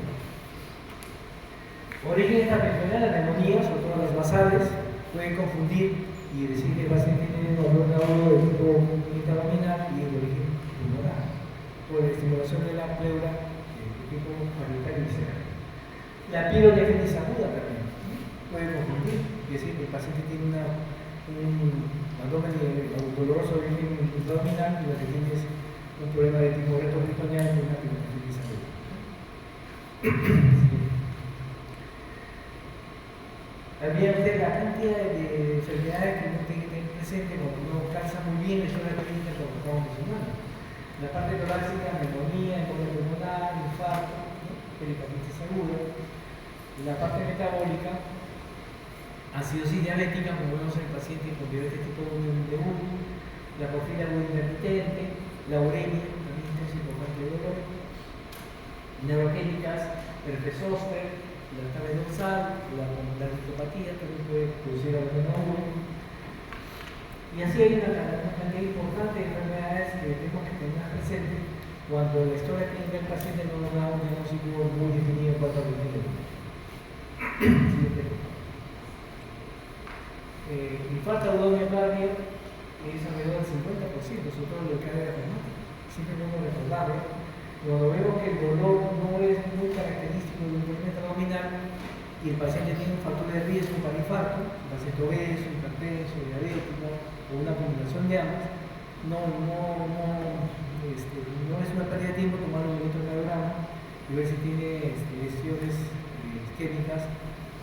Origen estacional, la neumonía, sobre todo las basales, pueden confundir y decir que el paciente tiene dolor agudo de tipo intraabdominal y de origen tumoral, por la estimulación de la pleura de tipo parietal y visceral. La pielonefritis aguda también puede confundir, es decir, que el paciente tiene un abdomen doloroso de origen intraabdominal y lo que tiene es un problema de tipo retroperitoneal y una pielonefritis aguda. También la cantidad de enfermedades que uno tiene que tener presente cuando uno calza muy bien la historia clínica como estamos mencionando. La parte torácica: neumonía, embolia pulmonar, infarto, pericarditis aguda. La parte metabólica: acidosis diabética, como vemos en el paciente con diabetes tipo 1 de 1, la porfiria intermitente, la uremia, también es importante el dolor, neurogénicas, herpes zóster, la tabla dorsal, la ritopatía también puede producir algo. Y así hay una cantidad importante de enfermedades que tenemos que tener presente cuando la historia clínica del paciente no nos da un diagnóstico muy definido en cuanto a infarto agudo miocardio es alrededor del 50%, sobre todo en lo que hay de reumática. Siempre debemos recordarlo. Cuando vemos que el dolor no es muy característico de un movimiento abdominal y el paciente tiene un factor de riesgo para infarto, paciente obeso, hipertenso, diabético o una combinación de ambos, no es una pérdida de tiempo tomar un electrocardiograma y ver si tiene lesiones isquémicas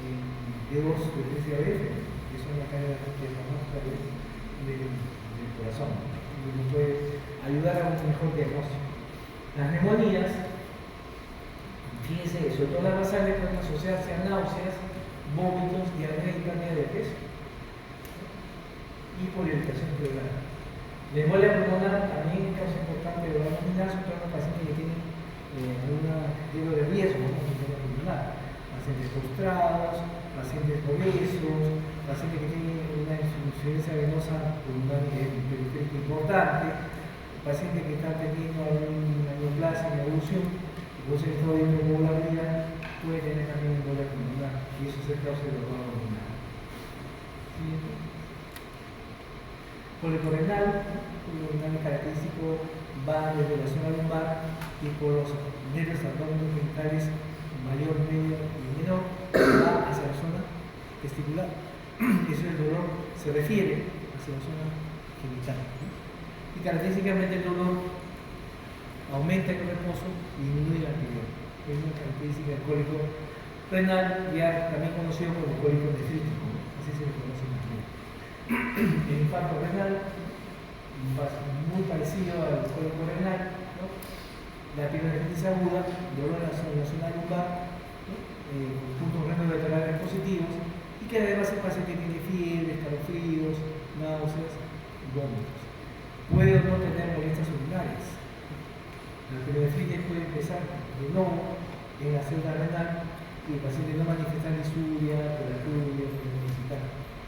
en dedos de TCAF, que son la cadena famosa del corazón, y nos puede ayudar a un mejor diagnóstico. Las neumonías, fíjense, sobre todo las basales, pueden asociarse a náuseas, vómitos, diarrea y pérdida de peso y por irritación pleural. La embolia pulmonar también causa importante dolor abdominal, sobre todo en los pacientes que tienen algún tipo de riesgo, como embolia pulmonar, pacientes postrados, pacientes obesos, pacientes que tienen una insuficiencia venosa pulmonar periférica importante, pacientes que están teniendo alguna neoplasia en evolución, entonces está viendo como la vida, puede tener también embolia pulmonar y eso es el causa del dolor abdominal. Policorrenal, un característico va desde la zona lumbar y por los nervios autónomos genitales mayor, medio y menor, va hacia la zona testicular. Eso el dolor se refiere hacia la zona genital. Y característicamente el dolor aumenta en el reposo y disminuye la actividad. Es una característica del cólico renal, ya también conocido como cólico nefrítico, así se le conoce en inglés. El infarto renal, muy parecido al cólico renal, ¿no? La pielonefritis aguda, dolor en la zona lumbar, puntos renal-laterales positivos, y que además el paciente tiene fiebre, escalofríos, náuseas y vómitos. Puede o no tener molestias urinarias. La pielonefritis puede empezar de nuevo en la célula renal y el paciente no manifiesta disuria, prolacturia, municipal.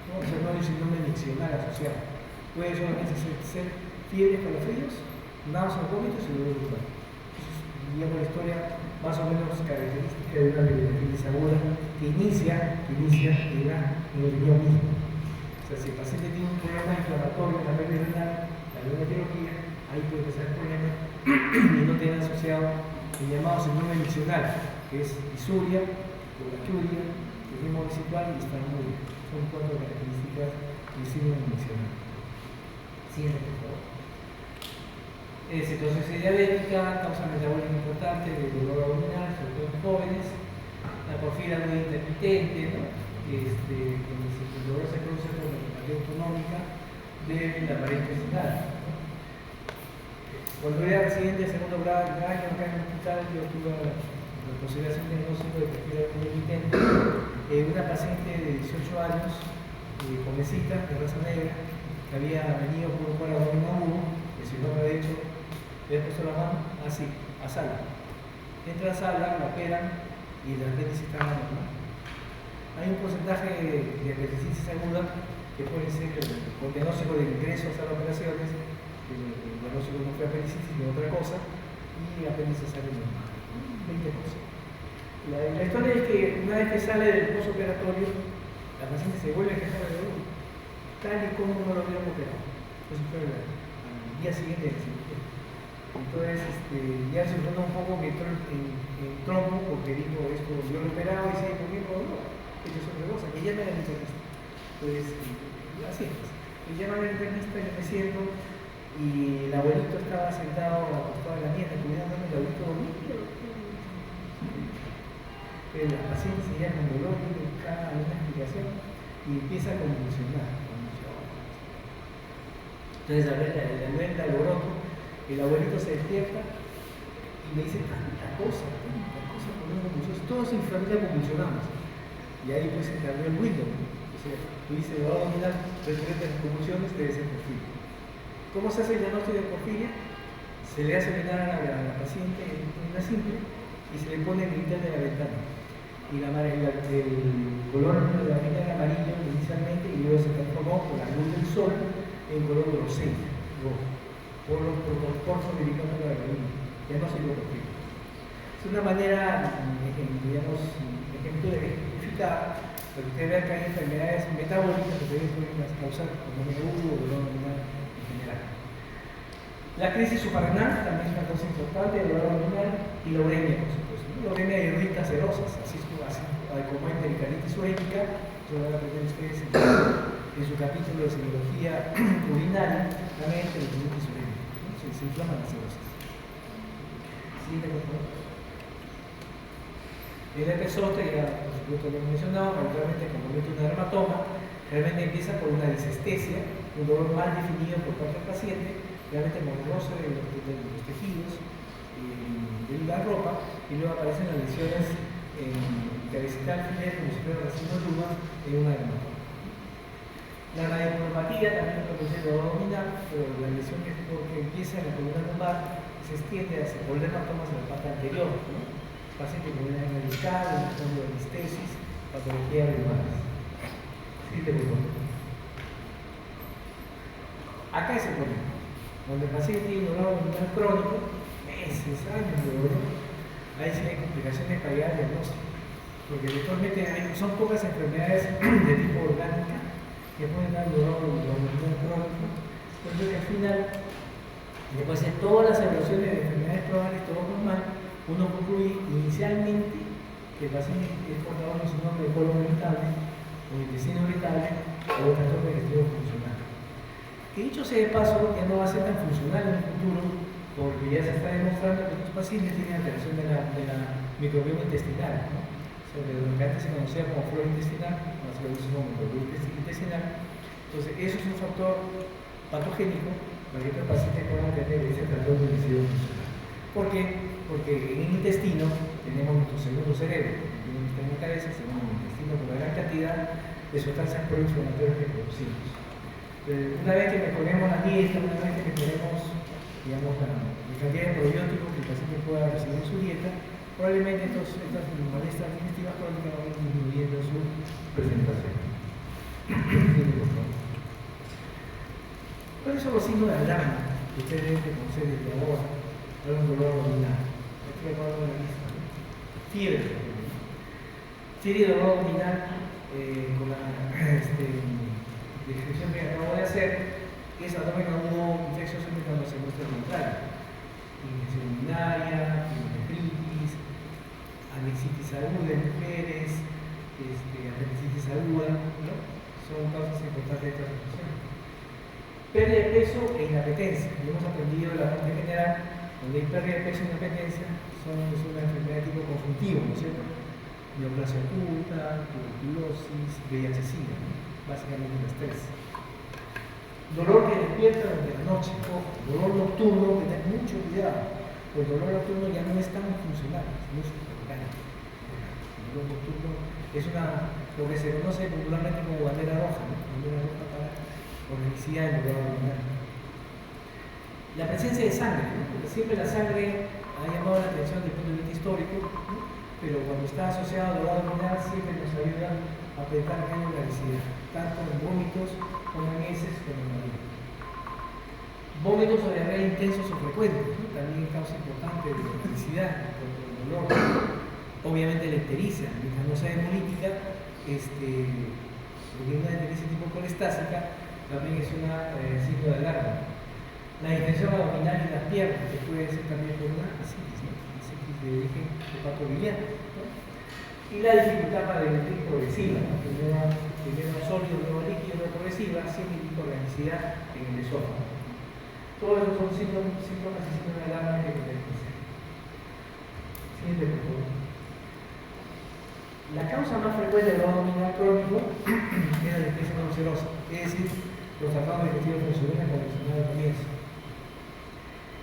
O sea, no hay un síndrome miccional asociado. puede solamente ser fiebre, escalofríos, náuseas, vómitos y dolor muscular. Digamos la historia más o menos característica de una peritonitis aguda que inicia en el riñón mismo. O sea, si el paciente tiene un problema inflamatorio en la pared renal, la etiología, ahí puede empezar el problema y no tener asociado el llamado síndrome miccional, que es disuria, urraquia, edema vesical y esternudio. Son 4 características del síndrome miccional. Siguiente, por favor. Cetosis diabética, causa metabólica importante del dolor abdominal, sobre todo en jóvenes. La porfira muy intermitente, ¿no? Que el dolor se produce por la hepatía autonómica de la pared intestinal. Cuando era residente de segundo grado acá en el hospital, yo tuve la posibilidad de hacer un diagnóstico de porfira muy intermitente. Una paciente de 18 años, jovencita, de raza negra, que había venido por un cuadro agudo, el cirujano había dicho, le había puesto la mano así, a sala. Entra a sala, la operan y la apéndice está normal. Hay un porcentaje de apendicitis aguda que puede ser con diagnóstico de ingreso a sala de operaciones, el diagnóstico no fue apendicitis sino otra cosa, y el apéndice sale normal, 20%. La historia es que una vez que sale del postoperatorio, la paciente se vuelve a quejar de dolor, tal y como no lo habíamos operado. Eso fue al día siguiente de la cirugía. Entonces, ya se notó un poco que entró en trombo porque dijo esto, yo lo operaba y sigue con el dolor. Esto es otra cosa, que llame al internista. Entonces, así es. Que llama al internista, yo me siento y el abuelito estaba sentado acostado en la mierda, cuidándome, el abuelito dormía. La paciente seguía con dolor y busca alguna explicación y empieza a convulsionar. Entonces, a ver, el alboroto, el abuelito se despierta y me dice tanta cosa por una convulsión. Todos en familia convulsionamos. Y ahí pues se cambió el window. O sea, tú dices, va a dominar referente a las convulsiones, debe ser porfiria. ¿Cómo se hace el diagnóstico de porfiria? Se le hace mirar a la paciente en una simple y se le pone el linterna de la ventana. Y el color de la ventana era amarillo inicialmente y luego se transformó por la luz del sol en color roséita, rojo, por los poros americanos de la reunión. Ya no se lo porfiria. Es una manera, digamos, ejemplo de ejemplificar, para que ustedes vean que hay enfermedades metabólicas que pueden causar como agudo o dolor abdominal en general. La crisis suprarrenal también es una cosa importante, el dolor abdominal y la uremia, por supuesto. La uremia y uritas serosas, así como hay pericardis urémica, eso van a aprender ustedes en su capítulo de semiología urinaria, también pericardis urémica, ¿no? Se inflaman las serosas. Siguiente, por favor. El herpes zóster, ya por supuesto lo he mencionado, realmente convierte un dermatoma, realmente empieza por una disestesia, un dolor mal definido por parte del paciente, realmente con roce de los tejidos, de la ropa, y luego aparecen las lesiones cabecital final, como si fuera recién lumas, en una dermatoma. La radiopolopatía también produce dolor abdominal, pero la lesión es porque empieza en la columna lumbar y se extiende hacia el dermatomas en la parte anterior, ¿no? Paciente con una hernia discal, un fondo de listesis, patología de lumbares. Sí, te lo acá es el problema. Donde el paciente tiene un dolor abdominal crónico, meses, años de dolor, ahí sí hay complicaciones para llegar al diagnóstico. Porque eventualmente son pocas enfermedades de tipo orgánica que pueden dar dolor abdominal crónico. Entonces al final, después de todas las evaluaciones de enfermedades probables, todo normal, uno concluye inicialmente que el paciente es portador de un síndrome de colon irritable, o intestino irritable, o trastorno digestivo funcional. Que dicho sea de paso, ya no va a ser tan funcional en el futuro, porque ya se está demostrando que estos pacientes tienen alteración de la microbioma intestinal, ¿no? O sea, de lo que antes se conocía como flora intestinal, ahora se conoce como microbioma intestinal. Entonces, eso es un factor patogénico para que estos pacientes puedan tener ese trastorno digestivo funcional. ¿Por qué? Porque en el intestino tenemos nuestro segundo cerebro, tenemos en la cabeza, tenemos el intestino con una gran cantidad de sustancias proinflamatorias que producimos. Una vez que mejoremos la dieta, una vez que mejoremos, digamos, la cantidad de probióticos que el paciente pueda recibir en su dieta, probablemente estas molestias digestivas crónicas van disminuyendo su presentación. ¿Cuáles son los signos de alarma que ustedes deben de conocer desde ahora? Para un dolor abdominal. Estoy acabando de la lista. Fiebre. Fiebre y dolor abdominal con la descripción que acabo de hacer es abdomen agudo infeccioso cuando se muestra el contrario. Infección urinaria, nefritis, anexitis aguda en mujeres, apendicitis aguda, ¿no? Son causas importantes de esta afección. Pérdida de peso e inapetencia. Hemos aprendido en la parte general, donde hay pérdida de peso e inapetencia, es una enfermedad de tipo conjuntivo, ¿no es cierto? Neoplasia oculta, tuberculosis, VIH-Sida, ¿no? Básicamente las tres. Dolor que despierta durante la noche, ojo, dolor nocturno, tener mucho cuidado, porque el dolor nocturno ya no es tan funcional, es orgánico. El dolor nocturno es lo que se conoce popularmente como bandera roja, ¿no? Bandera roja para organicidad del dolor abdominal. La presencia de sangre, ¿no? Porque siempre la sangre ha llamado la atención desde el punto de vista histórico, ¿no? Pero cuando está asociado al dolor abdominal siempre nos ayuda a presentar organicidad, tanto en vómitos como en heces como en orina. Vómitos o diarrea intensos o frecuentes, ¿no? También causa importante de organicidad por el dolor. Obviamente la ictericia, mientras no sea hemolítica, porque una ictericia tipo colestásica también es un signo de alarma. La distensión abdominal en las piernas, que puede ser también por una asitis, ¿no? Asitis de origen hepatobiliar, ¿no? Y la dificultad para diuresis progresiva, ¿no? Primero sólido, luego líquido, luego progresiva, sin ninguna organicidad en el esófago. Todos esos son síntomas y signos de alarma que tenemos que hacer. Siguiente, por favor. La causa más frecuente del dolor abdominal crónico es la displasia ulcerosa, es decir, los tratados digestivos funcionales como mencionaba al comienzo.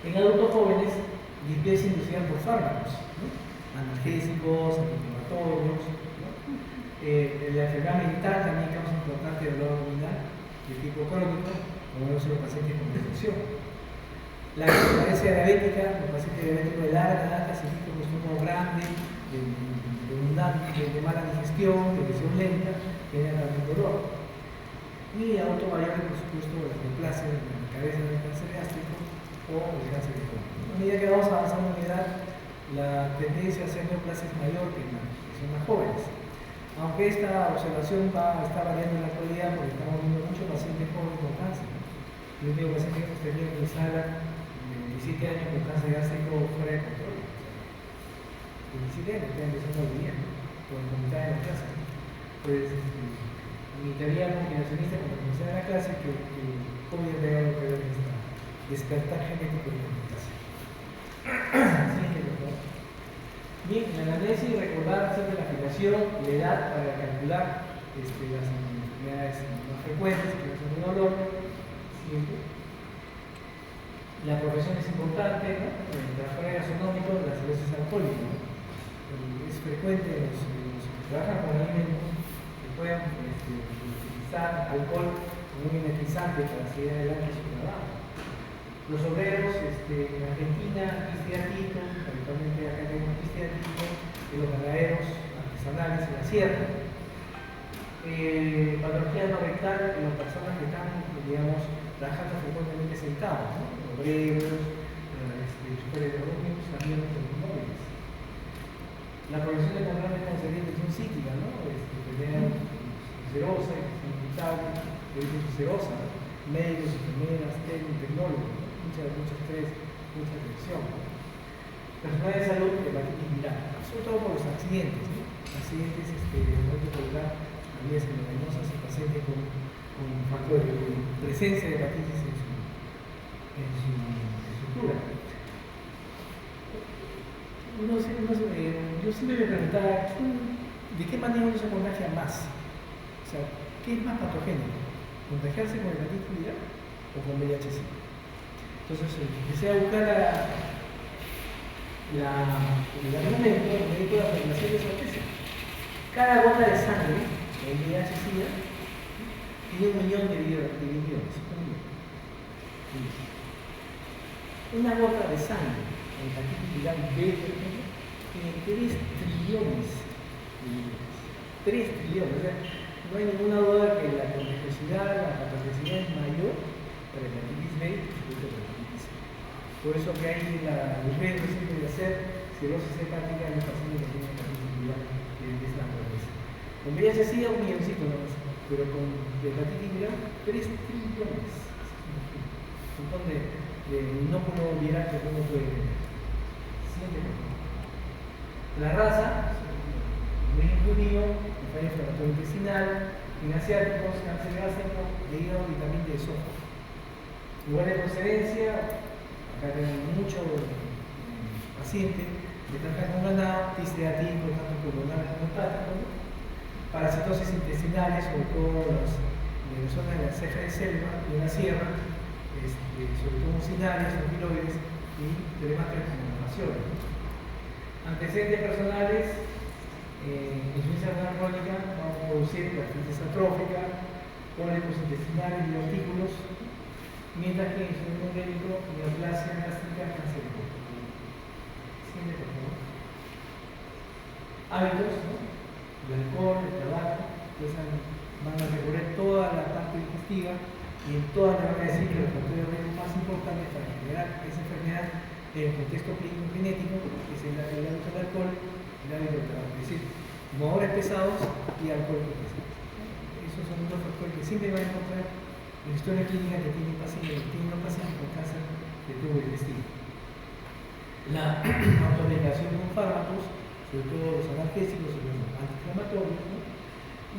En adultos jóvenes, displasia inducida por fármacos, ¿no? Analgésicos, antiinflamatorios, ¿no? La enfermedad mental también causa importante dolor abdominal de tipo crónico, como no son los pacientes con depresión. La intolerancia diabética, los pacientes diabéticos de larga data, se fijan con estómago grande, de mala digestión, de digestión lenta, generan también dolor. Y adultos mayores, por supuesto, las neoplasias en la cabeza del cáncer gástrico o el cáncer de colon. A medida que vamos avanzando en edad, la tendencia a hacer neoplasia es mayor que en las personas jóvenes. Aunque esta observación está variando en la actualidad porque estamos viendo muchos pacientes jóvenes con cáncer. Yo tengo pacientes que hemos tenido en mi sala de 27 años con cáncer gástrico fuera de control. 27 años, están empezando a vivir, ¿no? Por la mitad de la clase. Pues mi teoría combinacionista cuando comencé en la clase que COVID era lo que era despertar genético de la clase. Bien, en la análisis recordar siempre la afiliación, la edad para calcular las enfermedades más frecuentes, que son un dolor. Siguiente. La profesión es importante, ¿no? El trabajo gastronómico, la cerveza alcohólica, ¿no? Es frecuente los que trabajan con alimentos que puedan utilizar alcohol como un mimetizante para seguir adelante su trabajo. Los obreros en Argentina, cristianito, habitualmente acá tenemos cristianito, y los ganaderos artesanales en la sierra. Patología no rectal en las personas que están, digamos, trabajando frecuentemente sentados, ¿no? Obreros, choferes de ómnibus, camiones de automóviles. La progresión de control de concentración cíclica, ¿no? Tener ulcerosa, infectable, ulcerosa, médicos, enfermeras, tecnólogos, ¿no? mucha estrés, mucha tensión. Personal de salud, hepatitis viral, sobre todo por los accidentes, ¿no? Accidentes multipolar, vías endovenosas y pacientes con factor de presencia de hepatitis en su estructura. Yo siempre me preguntaba, ¿de qué manera uno se contagia más? O sea, ¿qué es más patogénico? ¿Contagiarse con hepatitis viral o con VIH-Sida? Entonces, empecé a buscar el argumento, el médico de la Federación de Sorpresa. Cada gota de sangre en VIH-Sida tiene 1 millón de millones. Una gota de sangre en hepatitis viral B, por ejemplo, tiene 3 trillones de millones. 3 trillones. O sea, no hay ninguna duda que la contagiosidad, la patogenicidad es mayor para hepatitis B y hepatitis C. Por eso que hay el riesgo siempre de hacer cirrosis hepática en los pacientes que tienen hepatitis viral que empiezan a progresar. Con VIH sí da un milloncito nomás, pero con hepatitis viral 3 trillones. Un montón de inóculo viral que uno puede tener. Siguiente punto. La raza, muy judío, falla inflamatoria intestinal, en asiáticos, cáncer gástrico, de hígado y también de esófago. Lugar de procedencia, acá tenemos mucho paciente de tanta con ganado, tisteatínico, tanto pulmonar como hepático, ¿no? Parasitosis intestinales, sobre todo en la zona de la ceja de selva y en la sierra, sobre todo mucinarios, piloides y problemáticas como inflamaciones. Antecedentes personales, insuficiencia renal crónica, vamos a producir gastritis atrófica, cólicos intestinales y artículos, mientras que en su mundo médico, neoplasia gástrica, cáncer de colon. Siguiente, por favor. Hábitos, ¿no? El alcohol, el tabaco, pues van a recorrer toda la parte digestiva y en todas les van a decir que los factores riesgo más importantes para generar esa enfermedad en el contexto clínico genético es el hábito del alcohol, el hábito del tabaco, es decir, fumadores pesados y alcohólicos pesados. Esos son dos factores que siempre van a encontrar en la historia clínica que tienen un paciente con cáncer de tubo digestivo. La automedicación con fármacos, sobre todo los analgésicos y los antiinflamatorios, ¿no?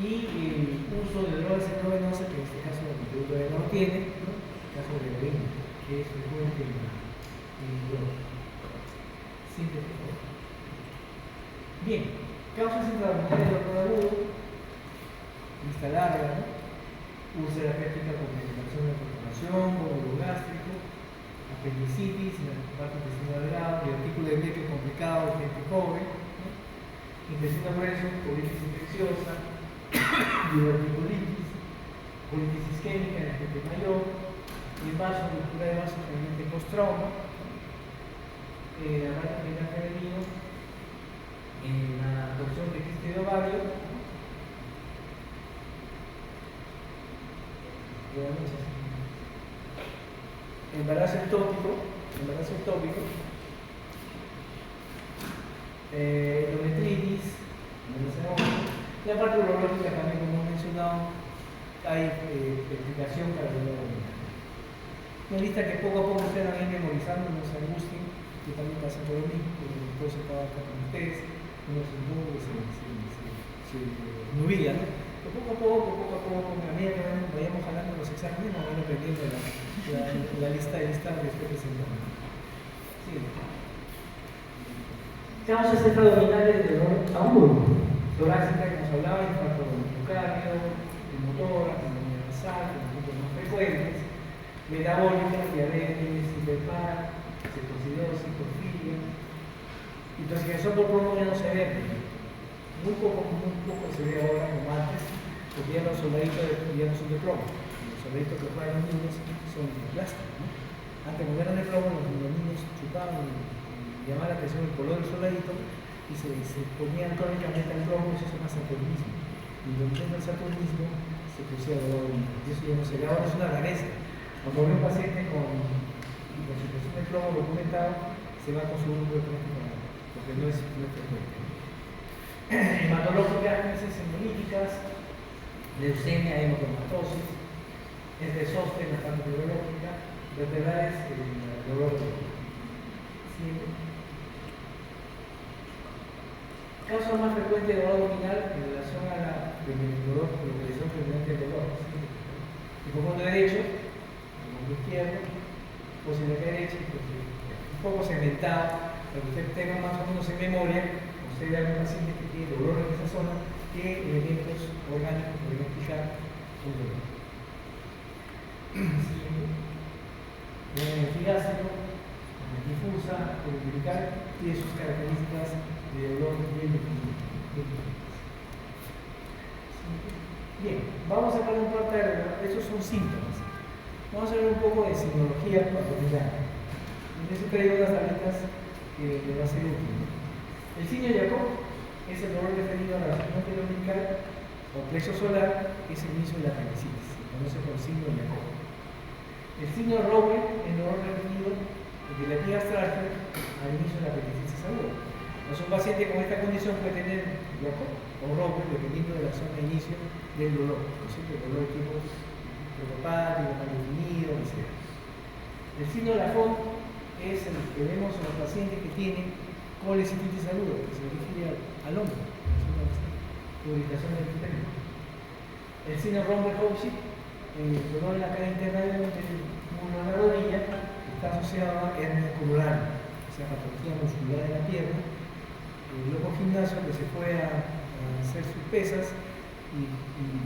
Y el uso de drogas endovenosa, que en este caso el producto todavía no lo tiene, ¿no? El caso de la heroína, que es frecuente en drogas. Siguiente, por favor. Bien, causas intraabdominales del dolor agudo, lista larga, ¿no? Úlcera péptica con penetración de perforación, cólulo gástrico, apendicitis, la parte intestinal delgada, divertículo de Becker complicado, gente joven, ¿no? Intestino grueso, colitis infecciosa, diverticulitis, colitis isquémica en la gente mayor, y vaso, ruptura de vaso generalmente post-trauma, la parte renal femenino, la torsión de quiste de ovario, embarazo ectópico, endometritis, la parte urológica también, como hemos mencionado, hay explicación para el dolor abdominal. Una lista que poco a poco ustedes van a ir memorizando, no se angustien, que también pasa por lo mismo, porque todo se acaba acá con ustedes, uno se nubila, ¿no? Pero poco a poco, a medida que vayamos jalando los exámenes, vamos a ir aprendiendo la lista de listados que ustedes presentan. Sí. Causas extraabdominales de dolor agudo, torácica, que nos hablaba, infarto del miocardio, el motor, la neumonía nasal, los puntos más frecuentes, metabólica, diabetes, hiperpar, cetoacidosis, porfiria, intoxicación por plomo ya no se ve, muy poco se ve ahora como antes, porque ya los soldaditos ya no son de plomo, los soldaditos que juegan los niños son de plástico, ¿no? Antes cuando eran de plomo los niños chupaban y llamaban la atención el color del soldadito y se ponían crónicamente al plomo, eso se llama saturnismo, y donde el saturnismo se producía dolor abdominal, y eso ya no se ve, ahora es una rareza. Cuando ve un paciente con situación de plomo documentado, se va con su grupo de plástico, porque no es frecuente. Hematológicas, hemolíticas, leucemia, hematomatosis, desóster en la parte biológica, vertebrales, dolor de causa más frecuente de dolor abdominal en relación a la localización predominante del dolor. El pulmón derecho, el pulmón izquierdo, posibilidad derecha, un poco segmentado, para que usted tenga más o menos en memoria, usted ve a un paciente que tiene dolor en esa zona, qué elementos orgánicos podría explicar un dolor. Gástrico, difusa, umbilical, tiene sus características de dolor bien definidas. Bien, vamos a hablar un poco de esos son síntomas. Vamos a ver un poco de sinología abdominal. En eso traigo unas tabletas que le va a ser útil. El signo de Jacob es el dolor referido a la región periombilical o plexo solar, que es el inicio de la apendicitis. Se conoce por signo de Jacob. El signo Rowe es el dolor repetido de la epigastral al inicio de la apendicitis aguda. Entonces, un paciente con esta condición puede tener loco o Rowe dependiendo de la zona de inicio del dolor. ¿No es cierto? El dolor de tipo neuropático, mal definido, etc. El signo de la FOD es el que vemos en los pacientes que tienen colecistitis aguda, que se dirige al hombro, publicación del criterio. El signo Romberg-Houchy, el dolor en la cara interna del músculo de la rodilla, está asociado a hernia coronaria, o sea, patología muscular de la pierna. El loco gimnasio que se fue a hacer sus pesas y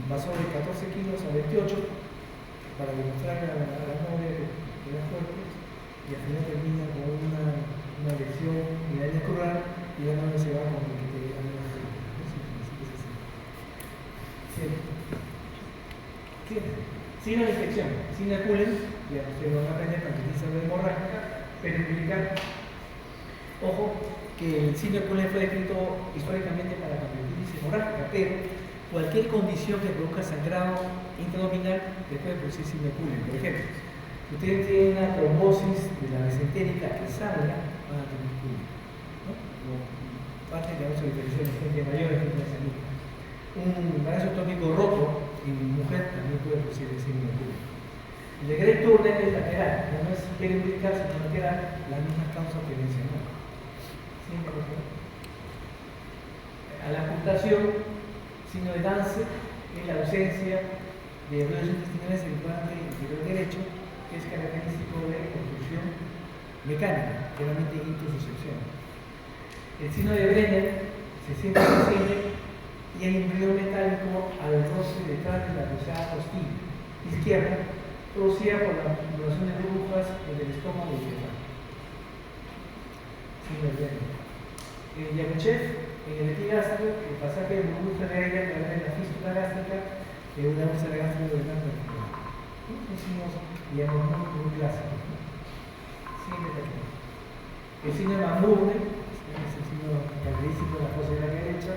pasó de 14 kilos a 28 para demostrar a la novia que era fuerte, y al final termina con una lesión en la hernia coronaria y la novia se va con el que te da la sin la infección, sin el culen, ya ustedes van a aprender pancreatitis hemorrágica, periumbilical. Ojo, que el signo de Cullen fue descrito históricamente para la pancreatitis hemorrágica, pero cualquier condición que produzca sangrado intraabdominal le puede producir signo de Cullen. Por ejemplo, si ustedes tienen una trombosis de la mesentérica que sangra, van a tener Cullen, ¿no? Como parte de la diferencia de gente mayor y gente de salud. Un brazo tópico roto en mujer también puede producir el signo de Cullen. El de Grey Turner es lateral, no es periumbilical, sino lateral, las mismas causas que mencionamos. A la amputación, signo de Dance, es la ausencia de fluidos intestinales en el cuadrante inferior derecho, que es característico de obstrucción mecánica, generalmente intususección. El signo de Brenner se siente sensible y hay un ruido metálico al roce detrás de la cruzada posterior izquierda, producida por la acumulación de burbujas en el estómago y el encéfalo. Signo de Brenner. En Yakuchev, en el epigástrico, el pasaje de burbuja de aire a través de la fístula gástrica de una úlcera gástrica de la particular. Son signos, digamos, muy clásicos. El signo de Mamurne, es el signo característico de la fosa de la derecha,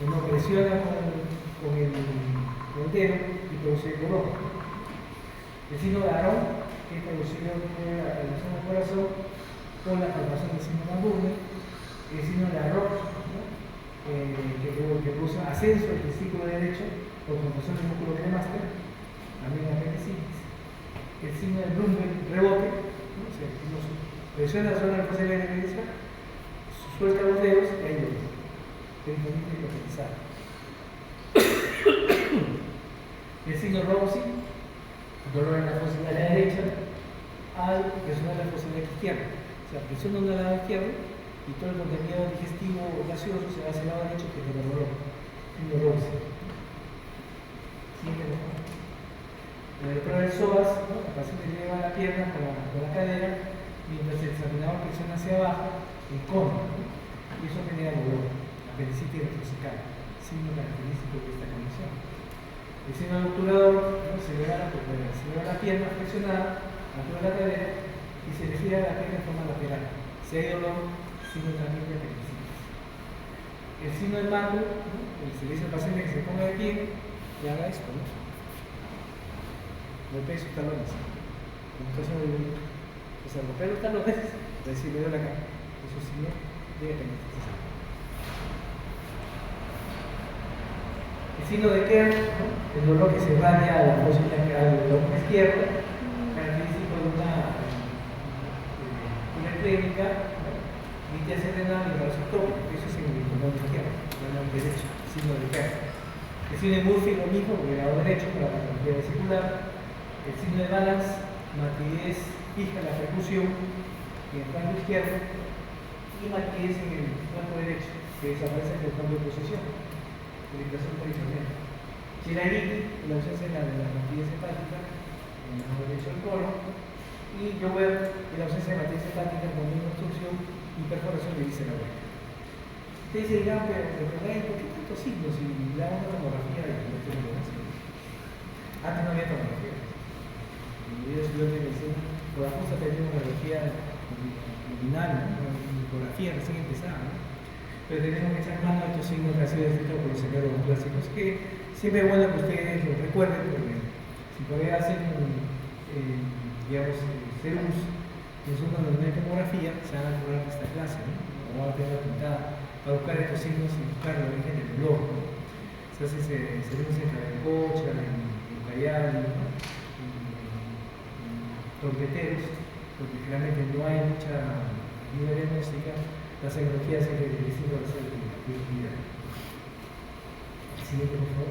uno presiona con el dedo y produce dolor. El signo de Aarón, que es producido por la relación del corazón con la formación del signo de Mamurne. El signo de Aarón, ¿no? que produce ascenso del testículo derecho por formación del músculo cremaster, también la apendicitis. El signo de Bloomberg, rebote, ¿no? O sea, uno presiona la zona del fosa de la derecha, suelta los dedos y hay dolor. Peritoneito hipotensado. El signo Rossi, dolor en la fosa de la derecha, al presionar la fosa de la izquierda. O sea, presiona el lado izquierdo y todo el contenido digestivo gaseoso se va hacia el lado derecho, que es el dolor. Signo Rossi. En el prueba del psoas, ¿no? El paciente lleva la pierna con la cadera, mientras el examinador presiona hacia abajo el cono, ¿no? Y eso genera dolor. Apendicitis retrocecal, signo característico de esta condición. El signo del obturador, ¿no? se eleva la pierna flexionada, altura de la cadera, y se le gira la pierna de forma lateral. Si hay dolor, signo también de apendicitis. El signo del mango, ¿no? Se le dice al paciente que se ponga de pie y haga esto, ¿no? Golpee sus talones. Como está haciendo o sea, golpea los talones, decirle de la cara. Eso es signo de apendicitis. El signo de Kern, ¿no? El dolor que se irradia a la fosa al ojo izquierdo, característico de una clínica, litiasis renal y brazo tópico, eso es en el pulmón izquierdo, en el derecho, el signo de Kern. El signo de Murphy, lo mismo, por el lado derecho, con la patología vesicular. El signo de Balance, martillez fija la percusión en el flanco izquierdo, y martillez en el flanco derecho, que desaparece en el cambio de posición. Irritación peritoneal. Chilagiti, la ausencia de la martillez hepática en el lado derecho del colon, y Jower, la ausencia de martillez hepática con una obstrucción y perforación de víscera hueca. Ustedes se dirán, pero ¿por qué tantos signos? Si le hago una tomografía de la televisación. Antes no había tomografía. Yo estudié en medicina, por la justa tenía una radiología luminal, una ecografía recién empezada, ¿no? Pero tenemos que echar mano a estos signos que han sido descritos por los psicólogos clásicos, que siempre es bueno que ustedes los recuerden, porque si todavía hacen digamos, CERUS, nosotros cuando en tomografía se van a acordar de esta clase, ¿no? O van a tener apuntada para buscar estos signos y buscar el origen del dolor, ¿no? Se hace CERUS en Caracocha, en Ucayali, ¿no? En Torqueteros, porque generalmente no hay mucha ayuda diagnóstica, las tecnologías se les distinto a hacer de siguiente, por favor.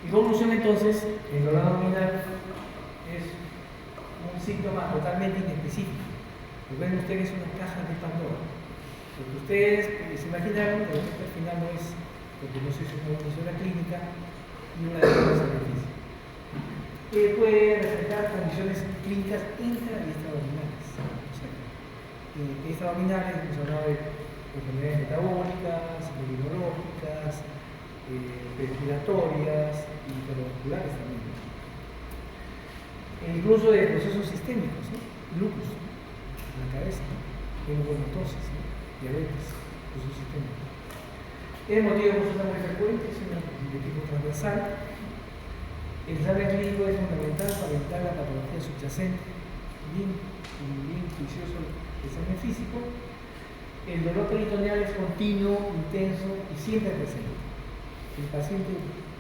Y conclusión entonces, el dolor abdominal es un síntoma totalmente inespecífico. Recuerden ustedes que es una caja de Pandora. Lo que ustedes se imaginaron, pero al final no es, porque no se hizo una evolución clínica y una diagnóstica difícil. Puede reflejar condiciones clínicas intra y extraabdominales. O sea, extraabdominales, hemos hablado de enfermedades metabólicas, neurológicas, respiratorias y cardiovasculares también. E incluso de procesos sistémicos, ¿no? Lupus, ¿no? En la cabeza, ¿no? Hemocromatosis, ¿no? Diabetes, proceso sistémico. El motivo de consulta muy frecuente es de tipo transversal. El examen clínico es fundamental para evitar la patología subyacente, bien juicioso el examen físico. El dolor peritoneal es continuo, intenso y siempre presente. El paciente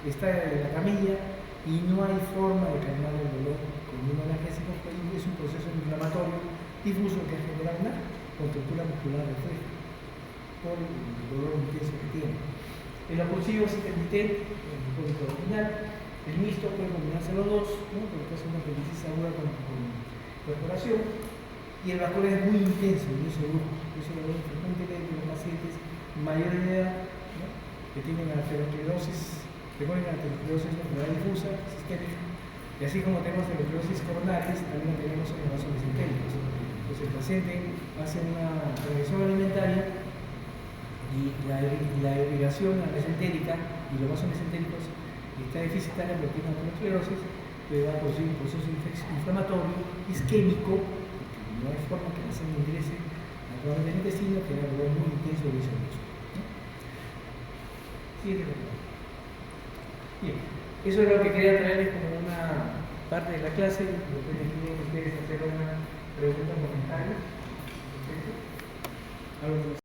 está en la camilla y no hay forma de calmar el dolor con un analgésico, es un proceso inflamatorio difuso que genera una contractura muscular refleja por el dolor intenso que tiene. El oclusivo es intermitente, el cólico abdominal. El mixto puede combinarse los dos, ¿no? Porque es una apendicitis aguda con perforación. Y el vascular es muy intenso, muy seguro. Eso lo vemos frecuentemente en los pacientes mayor de edad, ¿no? Que tienen arteriosclerosis, que ponen arteriosclerosis enfermedad difusa, sistémica. Y así como tenemos arteriosclerosis coronarias, también tenemos en los vasos mesentéricos. Entonces el paciente hace una regresión alimentaria y la irrigación mesentérica y los vasos mesentéricos está deficitaria porque tiene arteriosclerosis, puede dar por sí un proceso inflamatorio, isquémico, porque no hay forma que la sangre ingrese naturalmente al intestino, que da dolor muy intenso y viceversa. Siguiente pregunta. Bien, eso es lo que quería traerles como una parte de la clase. Después de que ustedes hacer una pregunta, comentario. ¿Algo